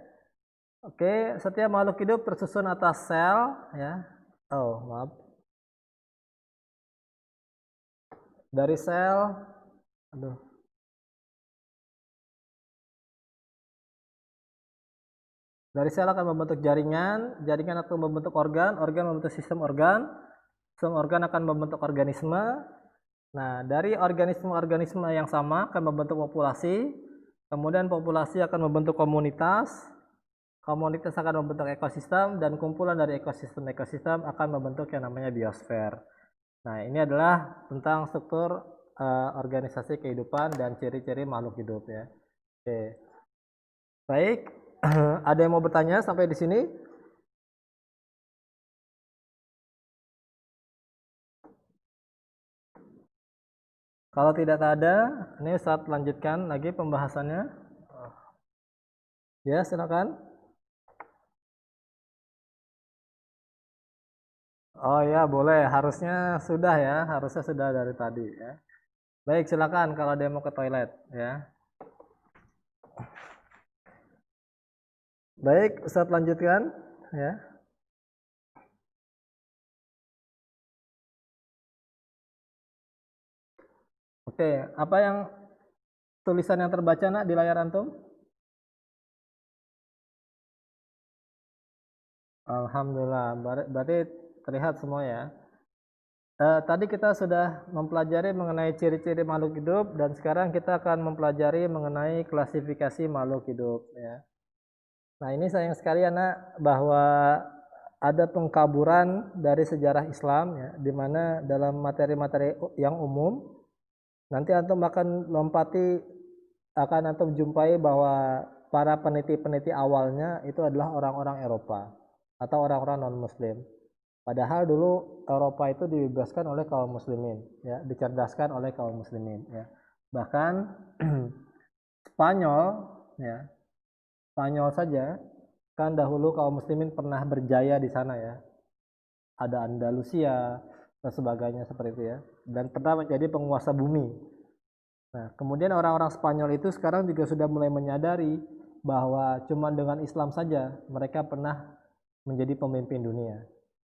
Oke, setiap makhluk hidup tersusun atas sel ya. Oh, maaf. Dari sel, aduh. Dari sel akan membentuk jaringan, jaringan akan membentuk organ, organ membentuk sistem organ akan membentuk organisme. Nah, dari organisme-organisme yang sama akan membentuk populasi, kemudian populasi akan membentuk komunitas, komunitas akan membentuk ekosistem, dan kumpulan dari ekosistem-ekosistem akan membentuk yang namanya biosfer. Nah, ini adalah tentang struktur organisasi kehidupan dan ciri-ciri makhluk hidup ya. Oke. Baik, ada yang mau bertanya sampai di sini? Kalau tidak ada, ini saat lanjutkan lagi pembahasannya. Ya, silakan. Oh ya, boleh. Harusnya sudah ya, harusnya sudah dari tadi ya. Baik, silakan kalau ada yang mau ke toilet ya. Baik, Ustadz lanjutkan ya. Oke, apa yang tulisan yang terbaca nak di layar antum? Alhamdulillah, berarti terlihat semua ya. Tadi kita sudah mempelajari mengenai ciri-ciri makhluk hidup dan sekarang kita akan mempelajari mengenai klasifikasi makhluk hidup ya. Nah, ini sayang sekali anak bahwa ada pengkaburan dari sejarah Islam ya, di mana dalam materi-materi yang umum nanti antum akan antum jumpai bahwa para peneliti-peneliti awalnya itu adalah orang-orang Eropa atau orang-orang non-Muslim. Padahal dulu Eropa itu dibebaskan oleh kaum muslimin, ya, dicerdaskan oleh kaum muslimin, ya. Bahkan Spanyol, ya, Spanyol saja kan dahulu kaum muslimin pernah berjaya di sana ya. Ada Andalusia dan sebagainya seperti itu ya. Dan pernah menjadi penguasa bumi. Nah, kemudian orang-orang Spanyol itu sekarang juga sudah mulai menyadari bahwa cuma dengan Islam saja mereka pernah menjadi pemimpin dunia.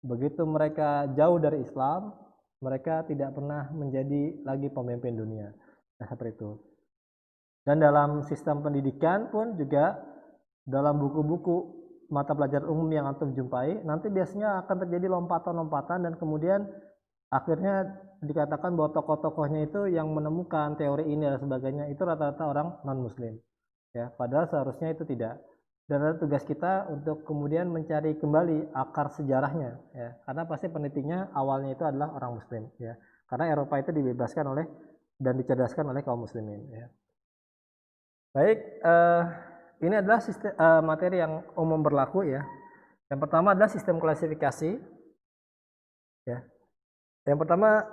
Begitu mereka jauh dari Islam, mereka tidak pernah menjadi lagi pemimpin dunia. Nah, seperti itu. Dan dalam sistem pendidikan pun juga dalam buku-buku mata pelajaran umum yang antum jumpai, nanti biasanya akan terjadi lompatan-lompatan dan kemudian akhirnya dikatakan bahwa tokoh-tokohnya itu yang menemukan teori ini dan sebagainya itu rata-rata orang non-muslim. Ya, padahal seharusnya itu tidak. Dan ada tugas kita untuk kemudian mencari kembali akar sejarahnya ya, karena pasti penelitinya awalnya itu adalah orang muslim ya, karena Eropa itu dibebaskan oleh dan dicerdaskan oleh kaum muslimin ya. Baik, ini adalah sistem, materi yang umum berlaku ya. Yang pertama adalah sistem klasifikasi ya. Yang pertama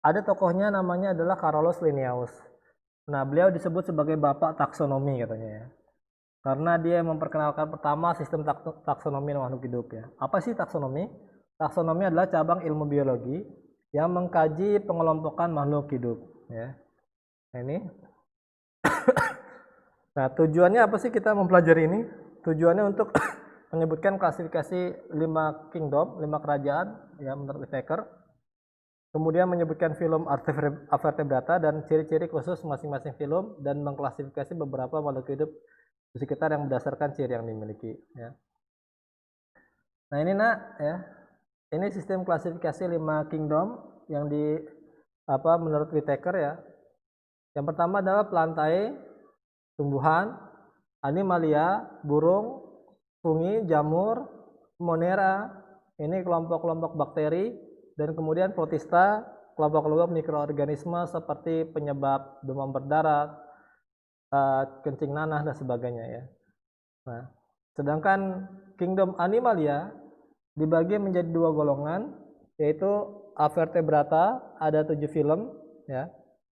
ada tokohnya namanya adalah Carolus Linnaeus. Nah, beliau disebut sebagai bapak taksonomi katanya ya. Karena dia memperkenalkan pertama sistem taksonomi makhluk hidup ya. Apa sih taksonomi? Taksonomi adalah cabang ilmu biologi yang mengkaji pengelompokan makhluk hidup ya. Nah, ini. Nah, tujuannya apa sih kita mempelajari ini? Tujuannya untuk menyebutkan klasifikasi 5 kingdom, 5 kerajaan ya menurut Whittaker. Kemudian menyebutkan film Vertebrata dan ciri-ciri khusus masing-masing film dan mengklasifikasi beberapa makhluk hidup di sekitar yang berdasarkan ciri yang dimiliki ya. Nah, ini nak ya. Ini sistem klasifikasi 5 kingdom yang menurut Whittaker ya. Yang pertama adalah plantae, tumbuhan, animalia, burung, fungi, jamur, monera, ini kelompok-kelompok bakteri, dan kemudian protista, kelompok-kelompok mikroorganisme seperti penyebab demam berdarah, kencing nanah dan sebagainya ya. Nah, sedangkan kingdom animalia dibagi menjadi 2 golongan, yaitu Avertebrata, ada 7 film ya.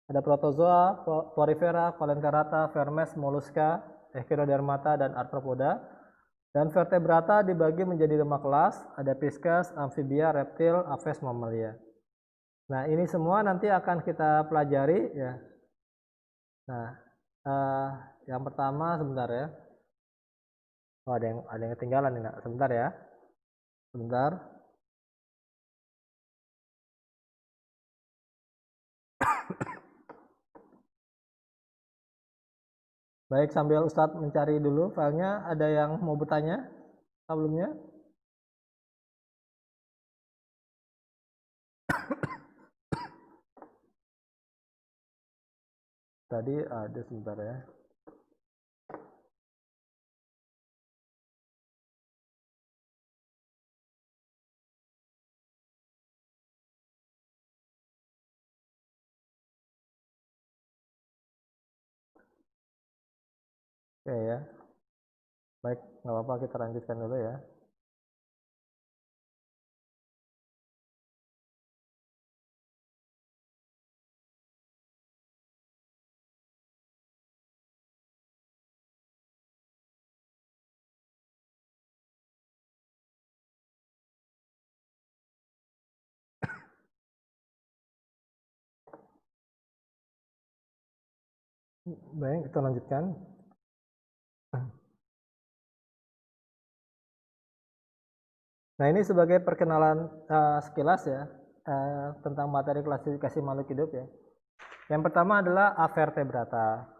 Ada protozoa, porifera, coelenterata, vermes, mollusca, echinodermata dan arthropoda. Dan vertebrata dibagi menjadi 5 kelas, ada pisces, amfibia, reptil, aves, mamalia. Nah, ini semua nanti akan kita pelajari ya. Nah, yang pertama sebentar ya. Oh, ada yang ketinggalan nih, nak. Sebentar ya. Sebentar. Baik, sambil Ustadz mencari dulu filenya, ada yang mau bertanya sebelumnya? Tadi ada sebentar ya. Oke ya. Baik, nggak apa-apa, kita lanjutkan dulu ya. Baik, kita lanjutkan. Nah, ini sebagai perkenalan sekilas ya tentang materi klasifikasi makhluk hidup ya. Yang pertama adalah Avertebrata.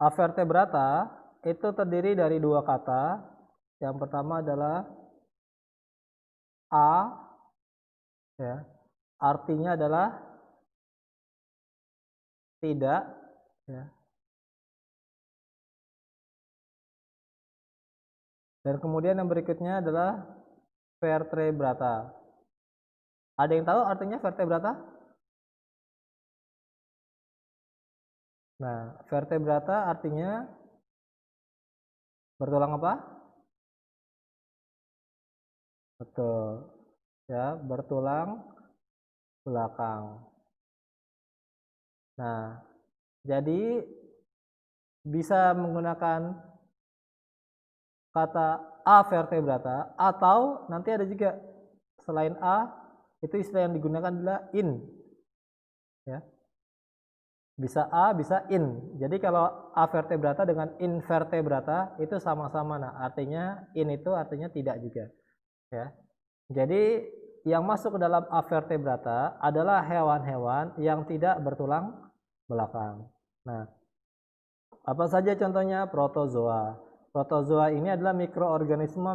Avertebrata itu terdiri dari 2 kata. Yang pertama adalah A, ya. Artinya adalah tidak, ya. Dan kemudian yang berikutnya adalah vertebrata. Ada yang tahu artinya vertebrata? Nah, vertebrata artinya bertulang apa? Betul. Ya, bertulang belakang. Nah, jadi bisa menggunakan kata a vertebrata atau nanti ada juga selain a itu istilah yang digunakan adalah in. Ya. Bisa a, bisa in. Jadi kalau a vertebrata dengan invertebrata itu sama-sama. Nah, artinya in itu artinya tidak juga, ya. Jadi yang masuk ke dalam a vertebrata adalah hewan-hewan yang tidak bertulang belakang. Nah, apa saja contohnya? Protozoa. Protozoa ini adalah mikroorganisme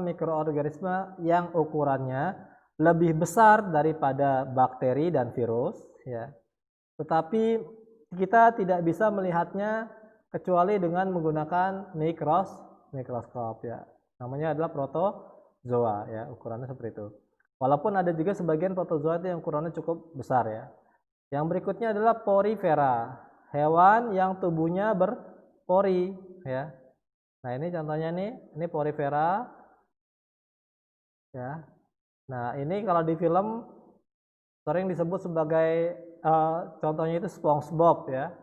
yang ukurannya lebih besar daripada bakteri dan virus, ya. Tetapi kita tidak bisa melihatnya kecuali dengan menggunakan mikroskop, ya. Namanya adalah protozoa, ya, ukurannya seperti itu. Walaupun ada juga sebagian protozoa itu yang ukurannya cukup besar, ya. Yang berikutnya adalah porifera, hewan yang tubuhnya berpori, ya. Nah, ini contohnya nih, ini porifera, ya. Nah, ini kalau di film sering disebut sebagai contohnya itu SpongeBob, ya.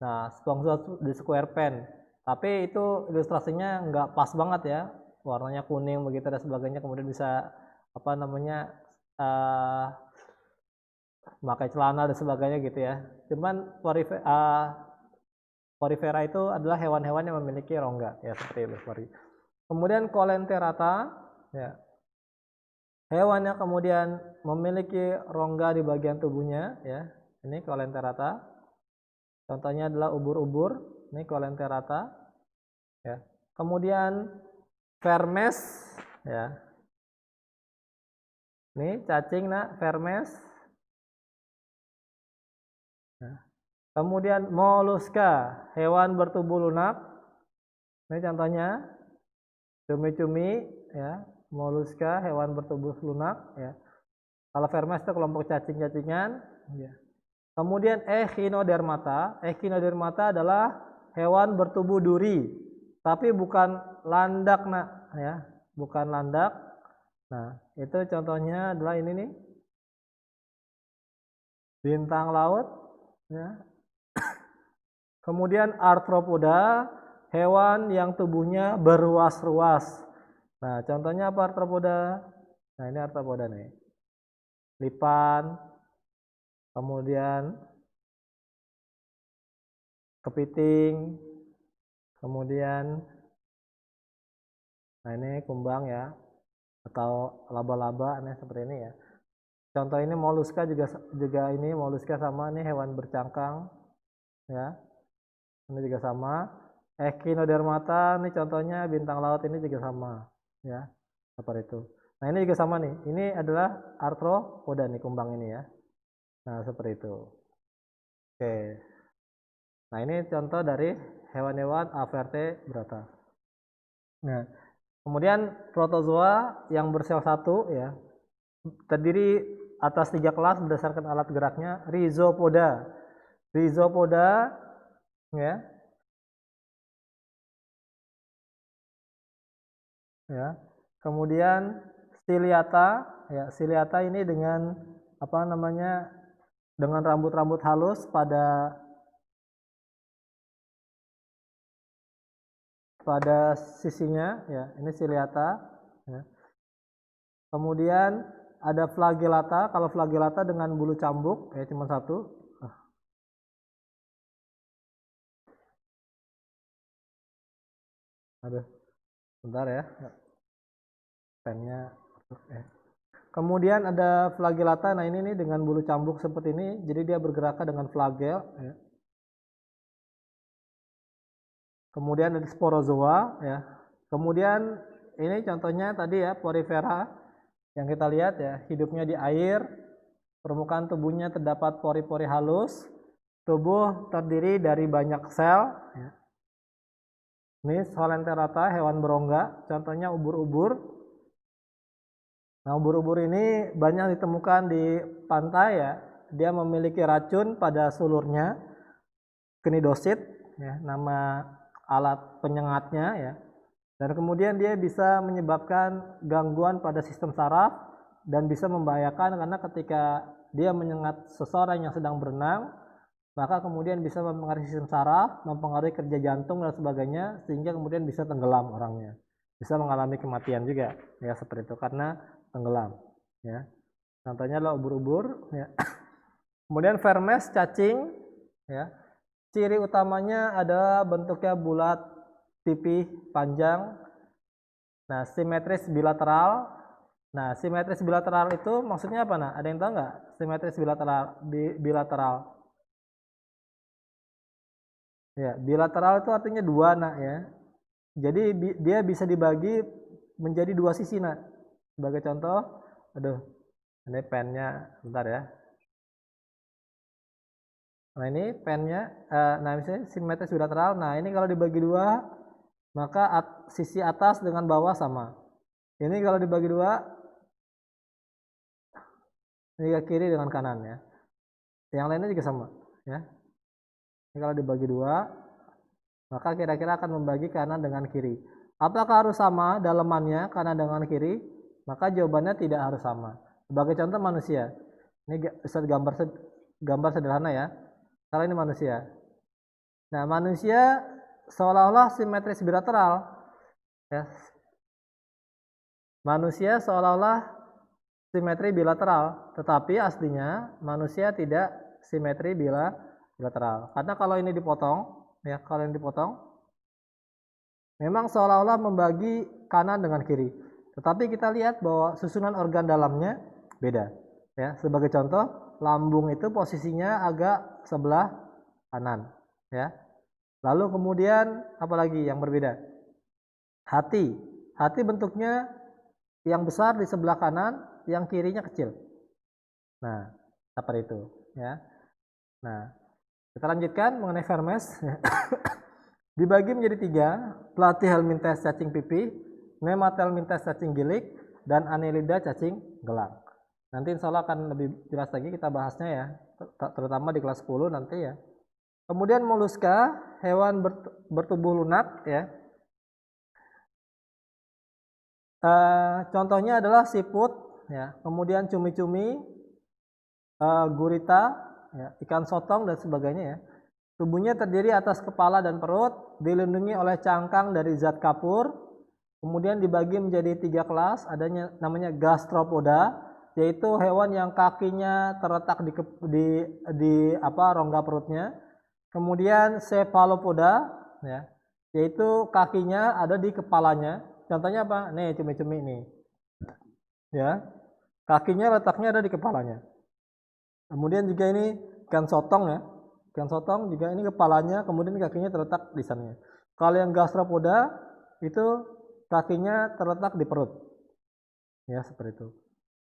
Nah, SpongeBob di SquarePants. Tapi itu ilustrasinya nggak pas banget, ya. Warnanya kuning begitu dan sebagainya. Kemudian bisa apa namanya pakai celana dan sebagainya gitu, ya. Cuman porifera itu adalah hewan-hewan yang memiliki rongga, ya, seperti itu. Kemudian Coelenterata, ya. Hewan yang kemudian memiliki rongga di bagian tubuhnya, ya. Ini Coelenterata. Contohnya adalah ubur-ubur, ini Coelenterata, ya. Kemudian Vermes, ya. Ini cacing, nah, Vermes. Nah. Kemudian Mollusca, hewan bertubuh lunak. Ini contohnya cumi-cumi, ya. Mollusca, hewan bertubuh lunak, ya. Kalau Vermes itu kelompok cacing-cacingan, ya. Kemudian Echinodermata. Echinodermata adalah hewan bertubuh duri, tapi bukan landak, nak, ya, bukan landak. Nah, itu contohnya adalah ini nih, bintang laut, ya. Kemudian Arthropoda, hewan yang tubuhnya berruas-ruas. Nah, contohnya apa arthropoda? Nah, ini arthropoda nih. Lipan, kemudian kepiting, kemudian nah ini kumbang, ya, atau laba-laba, nih seperti ini, ya. Contoh ini Mollusca juga ini Mollusca sama nih, hewan bercangkang, ya. Ini juga sama. Echinodermata nih contohnya bintang laut, ini juga sama, ya. Seperti itu. Nah, ini juga sama nih. Ini adalah arthropoda nih, kumbang ini, ya. Nah, seperti itu. Oke. Nah, ini contoh dari hewan-hewan avertebrata. Nah, kemudian protozoa yang bersel satu, ya, terdiri atas 3 kelas berdasarkan alat geraknya. Rhizopoda. Rhizopoda, ya. Ya. Kemudian ciliata, ya, ciliata ini dengan apa namanya? Dengan rambut-rambut halus pada sisinya, ya. Ini ciliata, ya. Kemudian ada flagellata. Kalau flagellata dengan bulu cambuk, ya, cuma satu. Aduh, bentar, ya. Pennya. Kemudian ada flagellata. Nah, ini nih dengan bulu cambuk seperti ini. Jadi dia bergerak dengan flagel, ya. Kemudian ada sporozoa, ya. Kemudian ini contohnya tadi, ya, porifera yang kita lihat, ya, hidupnya di air. Permukaan tubuhnya terdapat pori-pori halus. Tubuh terdiri dari banyak sel. Ini Coelenterata, hewan berongga. Contohnya ubur-ubur. Nah, ubur-ubur ini banyak ditemukan di pantai ya. Dia memiliki racun pada sulurnya, knidosit, ya, nama alat penyengatnya ya. Dan kemudian dia bisa menyebabkan gangguan pada sistem saraf dan bisa membahayakan karena ketika dia menyengat seseorang yang sedang berenang, maka kemudian bisa mempengaruhi sistem saraf, mempengaruhi kerja jantung dan sebagainya, sehingga kemudian bisa tenggelam orangnya, bisa mengalami kematian juga ya, seperti itu karena tenggelam ya. Contohnya adalah ubur-ubur ya. Kemudian vermes, cacing ya. Ciri utamanya adalah bentuknya bulat, pipih, panjang. Nah, simetris bilateral. Nah, simetris bilateral itu maksudnya apa? Nah, ada yang tahu nggak? Simetris bilateral. Ya, bilateral itu artinya dua, nak ya. Jadi dia bisa dibagi menjadi dua sisi, nak. Sebagai contoh, aduh, ini pennya, bentar ya. Nah, ini pennya, nah misalnya simetris bilateral. Nah, ini kalau dibagi dua, maka sisi atas dengan bawah sama. Ini kalau dibagi dua, ini ke kiri dengan kanan ya. Yang lainnya juga sama ya. Ini kalau dibagi dua, maka kira-kira akan membagi kanan dengan kiri. Apakah harus sama dalemannya kanan dengan kiri? Maka jawabannya tidak harus sama. Sebagai contoh manusia. Ini gambar sederhana ya. Kalau ini manusia. Nah, manusia seolah-olah simetris bilateral. Ya. Manusia seolah-olah simetri bilateral, tetapi aslinya manusia tidak simetri bilateral. Karena kalau ini dipotong, ya, kalau ini dipotong, memang seolah-olah membagi kanan dengan kiri. Tetapi kita lihat bahwa susunan organ dalamnya beda. Ya, sebagai contoh, lambung itu posisinya agak sebelah kanan. Ya. Lalu kemudian apa lagi yang berbeda? Hati. Hati bentuknya yang besar di sebelah kanan, yang kirinya kecil. Nah, seperti itu. Ya. Nah, kita lanjutkan mengenai vermes. Dibagi menjadi tiga: platyhelminthes cacing pipih, nemathelminthes cacing gilik, dan annelida cacing gelang. Nanti insya Allah akan lebih jelas lagi kita bahasnya ya, terutama di kelas 10 nanti ya. Kemudian moluska, hewan bertubuh lunak ya. Contohnya adalah siput ya, kemudian cumi-cumi, gurita ya, ikan sotong dan sebagainya ya. Tubuhnya terdiri atas kepala dan perut, dilindungi oleh cangkang dari zat kapur. Kemudian dibagi menjadi tiga kelas, adanya namanya gastropoda, yaitu hewan yang kakinya terletak di rongga perutnya. Kemudian cephalopoda ya, yaitu kakinya ada di kepalanya. Contohnya apa? Nih, cumi-cumi nih. Ya. Kakinya letaknya ada di kepalanya. Kemudian juga ini ikan sotong ya. Ikan sotong juga ini kepalanya, kemudian kakinya terletak di sana. Kalau yang gastropoda itu kakinya terletak di perut. Ya, seperti itu.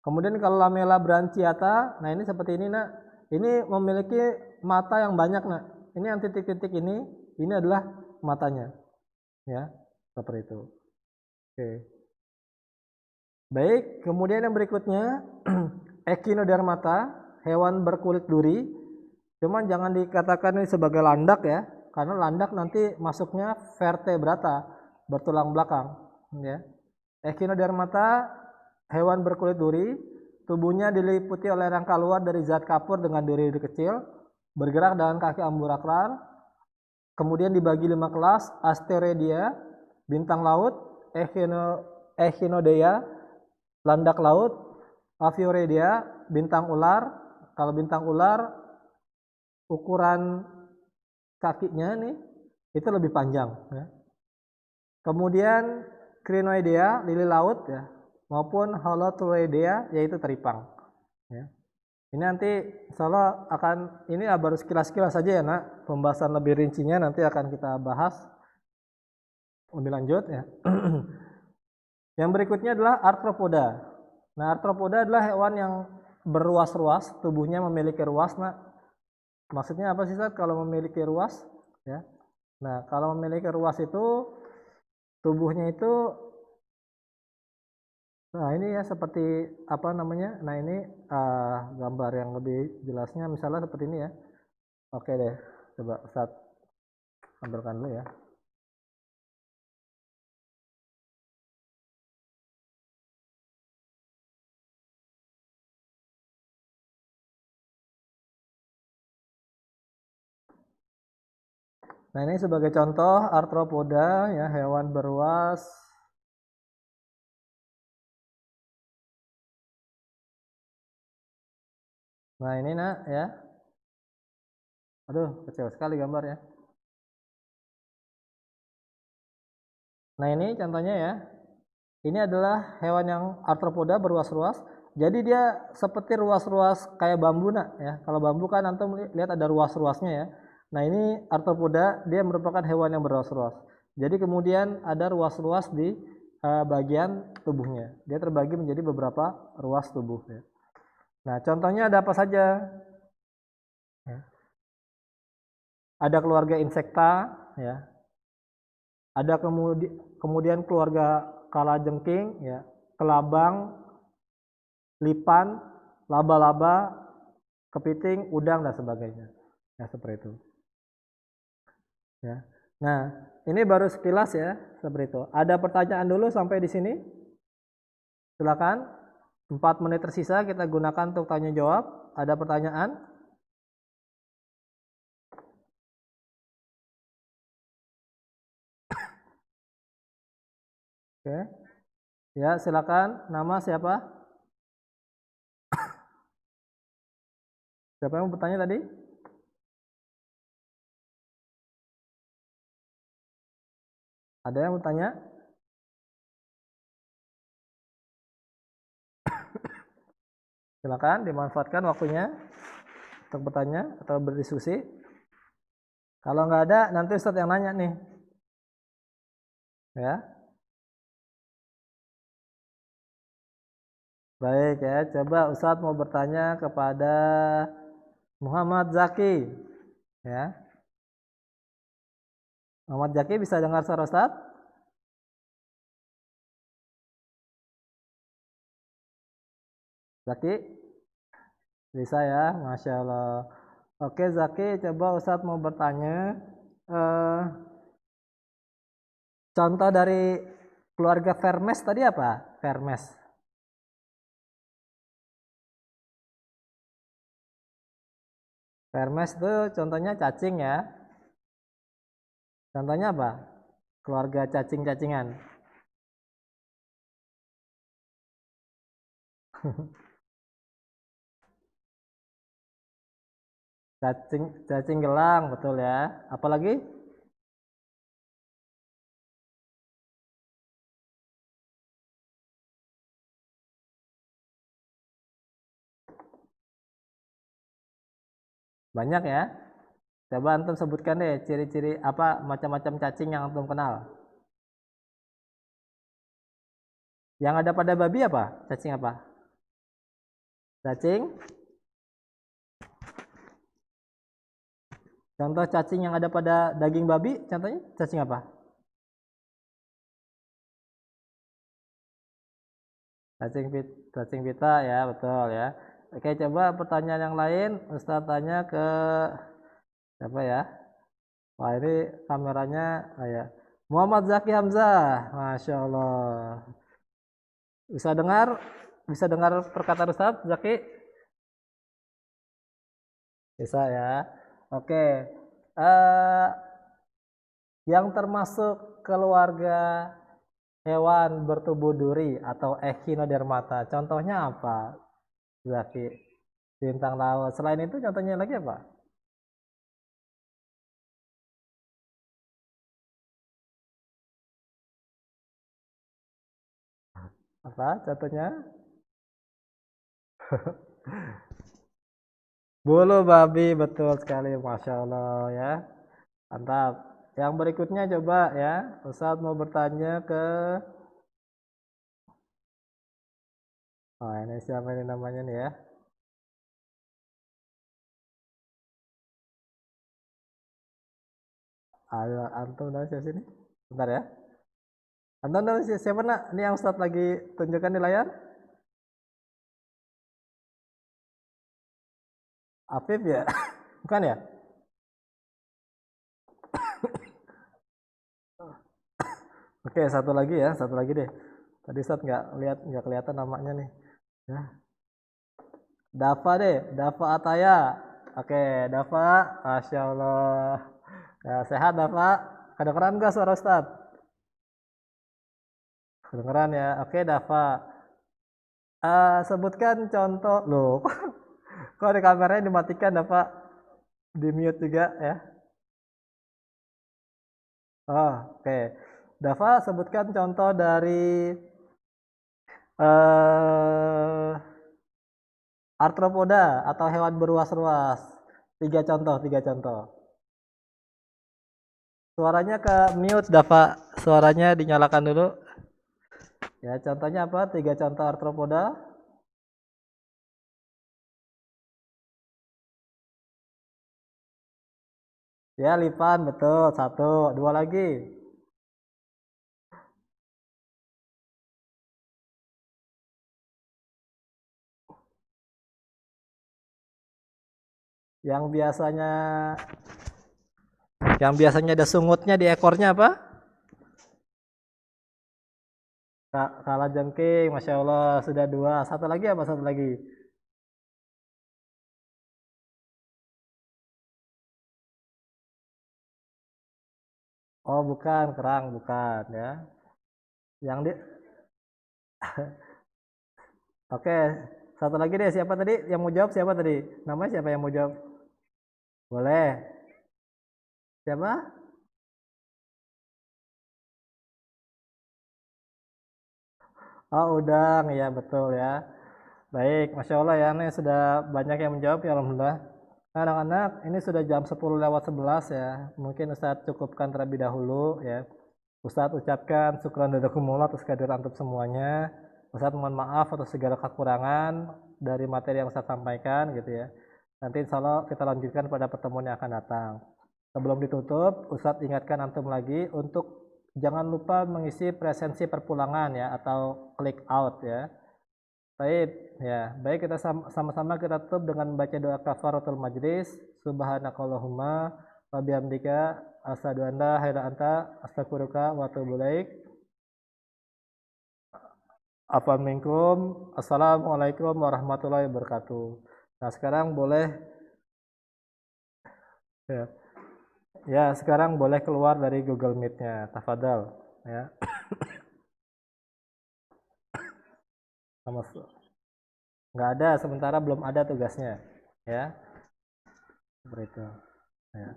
Kemudian kalau lamella branchiata, nah ini seperti ini, nak. Ini memiliki mata yang banyak, nak. Ini yang titik-titik ini adalah matanya. Ya, seperti itu. Oke. Baik, kemudian yang berikutnya Echinodermata, hewan berkulit duri. Cuman jangan dikatakan ini sebagai landak ya, karena landak nanti masuknya vertebrata, bertulang belakang ya. Echinodermata, hewan berkulit duri, tubuhnya diliputi oleh rangka luar dari zat kapur dengan duri-duri kecil, bergerak dengan kaki ambulakrar. Kemudian dibagi 5 kelas: Asteroidea, bintang laut, Echinodea, landak laut, Avioredea, bintang ular. Kalau bintang ular ukuran kakinya nih itu lebih panjang ya. Kemudian Crinoidea, lili laut ya, maupun Holoturoidea, yaitu teripang ya. Ini nanti insyaallah akan, ini baru sekilas-sekilas saja ya, nak. Pembahasan lebih rincinya nanti akan kita bahas lebih lanjut ya. Yang berikutnya adalah arthropoda. Nah, arthropoda adalah hewan yang berruas-ruas, tubuhnya memiliki ruas. Nah, maksudnya apa sih Ustaz kalau memiliki ruas? Ya. Nah, kalau memiliki ruas itu tubuhnya itu, nah ini ya seperti apa namanya? Nah ini gambar yang lebih jelasnya misalnya seperti ini ya. Oke deh, coba Ustaz ambilkan dulu ya. Nah ini sebagai contoh arthropoda ya, hewan beruas. Nah ini nak ya, aduh kecil sekali gambarnya. Nah ini contohnya ya, ini adalah hewan yang arthropoda beruas-ruas. Jadi dia seperti ruas-ruas kayak bambu nak ya. Kalau bambu kan antum lihat ada ruas-ruasnya ya. Nah ini arthropoda dia merupakan hewan yang beruas-ruas. Jadi kemudian ada ruas-ruas di bagian tubuhnya. Dia terbagi menjadi beberapa ruas tubuh ya. Nah contohnya ada apa saja? Ya. Ada keluarga insekta ya. Ada kemudian keluarga kalajengking ya, kelabang, lipan, laba-laba, kepiting, udang dan sebagainya. Ya seperti itu. Ya. Nah, ini baru sekilas ya, seperti itu. Ada pertanyaan dulu sampai di sini? Silakan. 4 menit tersisa kita gunakan untuk tanya jawab. Ada pertanyaan? Oke. Ya, silakan. Nama siapa? Siapa yang mau bertanya tadi? Ada yang bertanya? Silakan dimanfaatkan waktunya untuk bertanya atau berdiskusi. Kalau nggak ada, nanti Ustadz yang nanya nih. Ya, baik ya. Coba Ustadz mau bertanya kepada Muhammad Zaki. Ya, Muhammad Zaki bisa dengar suara Ustadz? Zaki? Bisa ya, Masya Allah. Oke Zaki, coba Ustadz mau bertanya. Eh, contoh dari keluarga Vermes tadi apa? Vermes. Vermes itu contohnya cacing ya. Contohnya apa? Keluarga cacing-cacingan. Cacing, cacing gelang, betul ya. Apalagi? Banyak ya. Coba antum sebutkan deh ciri-ciri apa macam-macam cacing yang antum kenal. Yang ada pada babi apa? Cacing apa? Cacing. Contoh cacing yang ada pada daging babi, contohnya cacing apa? Cacing pita ya, betul ya. Oke, coba pertanyaan yang lain, Ustaz tanya ke siapa ya? Wah, ini kameranya ya. Muhammad Zaki Hamzah, Masya Allah. Bisa dengar? Bisa dengar perkataan Ustaz Zaki? Bisa ya. Oke. Eh, yang termasuk keluarga hewan bertubuh duri atau echinodermata. Contohnya apa? Zaki. Bintang laut. Selain itu contohnya lagi apa? Apa contohnya? Bulu babi, betul sekali, Masya Allah ya. Mantap. Yang berikutnya coba ya. Ustadz mau bertanya ke, oh ini siapa ini namanya nih ya? Antum dari sini. Bentar ya. Antum dari siapa nak? Ini yang Ustadz lagi tunjukkan di layar. Afif ya? Bukan ya? Oke, satu lagi ya, satu lagi deh. Tadi Ustadz nggak kelihatan namanya nih. Ya. Dafa deh, Dafa Ataya. Oke, Dafa, Masya Allah. Ya, sehat Dafa. Kedengeran gak suara Ustadz? Kedengeran ya. Oke, Dafa. Sebutkan contoh loh. Kok di kameranya dimatikan Dafa? Di mute juga ya. Oh, oke. Dafa, sebutkan contoh dari eh arthropoda atau hewan beruas-ruas. Tiga contoh, tiga contoh. Suaranya ke mute, Dafa. Suaranya dinyalakan dulu. Ya, contohnya apa? Tiga contoh arthropoda. Ya, lipan, betul. Satu, dua lagi. Yang biasanya ada sungutnya di ekornya apa? Kalajengking, Masya Allah, sudah dua. Satu lagi apa? Satu lagi. Oh, bukan, kerang, bukan ya. Yang di Oke, satu lagi deh. Siapa tadi yang mau jawab? Siapa tadi? Namanya siapa yang mau jawab? Boleh. Siapa? Oh, udang. Ya, betul ya. Baik, Masya Allah ya. Ini sudah banyak yang menjawab ya, Alhamdulillah. Nah, anak-anak, ini sudah jam 10 lewat 11 ya. Mungkin Ustadz cukupkan terlebih dahulu ya. Ustadz ucapkan syukran jazakumullah atas kehadiran antum semuanya. Ustadz mohon maaf atas segala kekurangan dari materi yang Ustadz sampaikan gitu ya. Nanti insya Allah kita lanjutkan pada pertemuan yang akan datang. Sebelum ditutup, Ustadz ingatkan antum lagi untuk jangan lupa mengisi presensi perpulangan ya atau click out ya. Baik, ya. Baik kita sama-sama kita tutup dengan membaca doa kafaratul majlis. Subhanakallahumma wa bihamdika asyhadu an la ilaha illa anta astaghfiruka wa atubu ilaik. Assalamualaikum warahmatullahi wabarakatuh. Nah, sekarang boleh ya. Ya, sekarang boleh keluar dari Google Meet-nya. Tafadhal ya. Sama nggak ada sementara belum ada tugasnya ya. Seperti itu. Ya.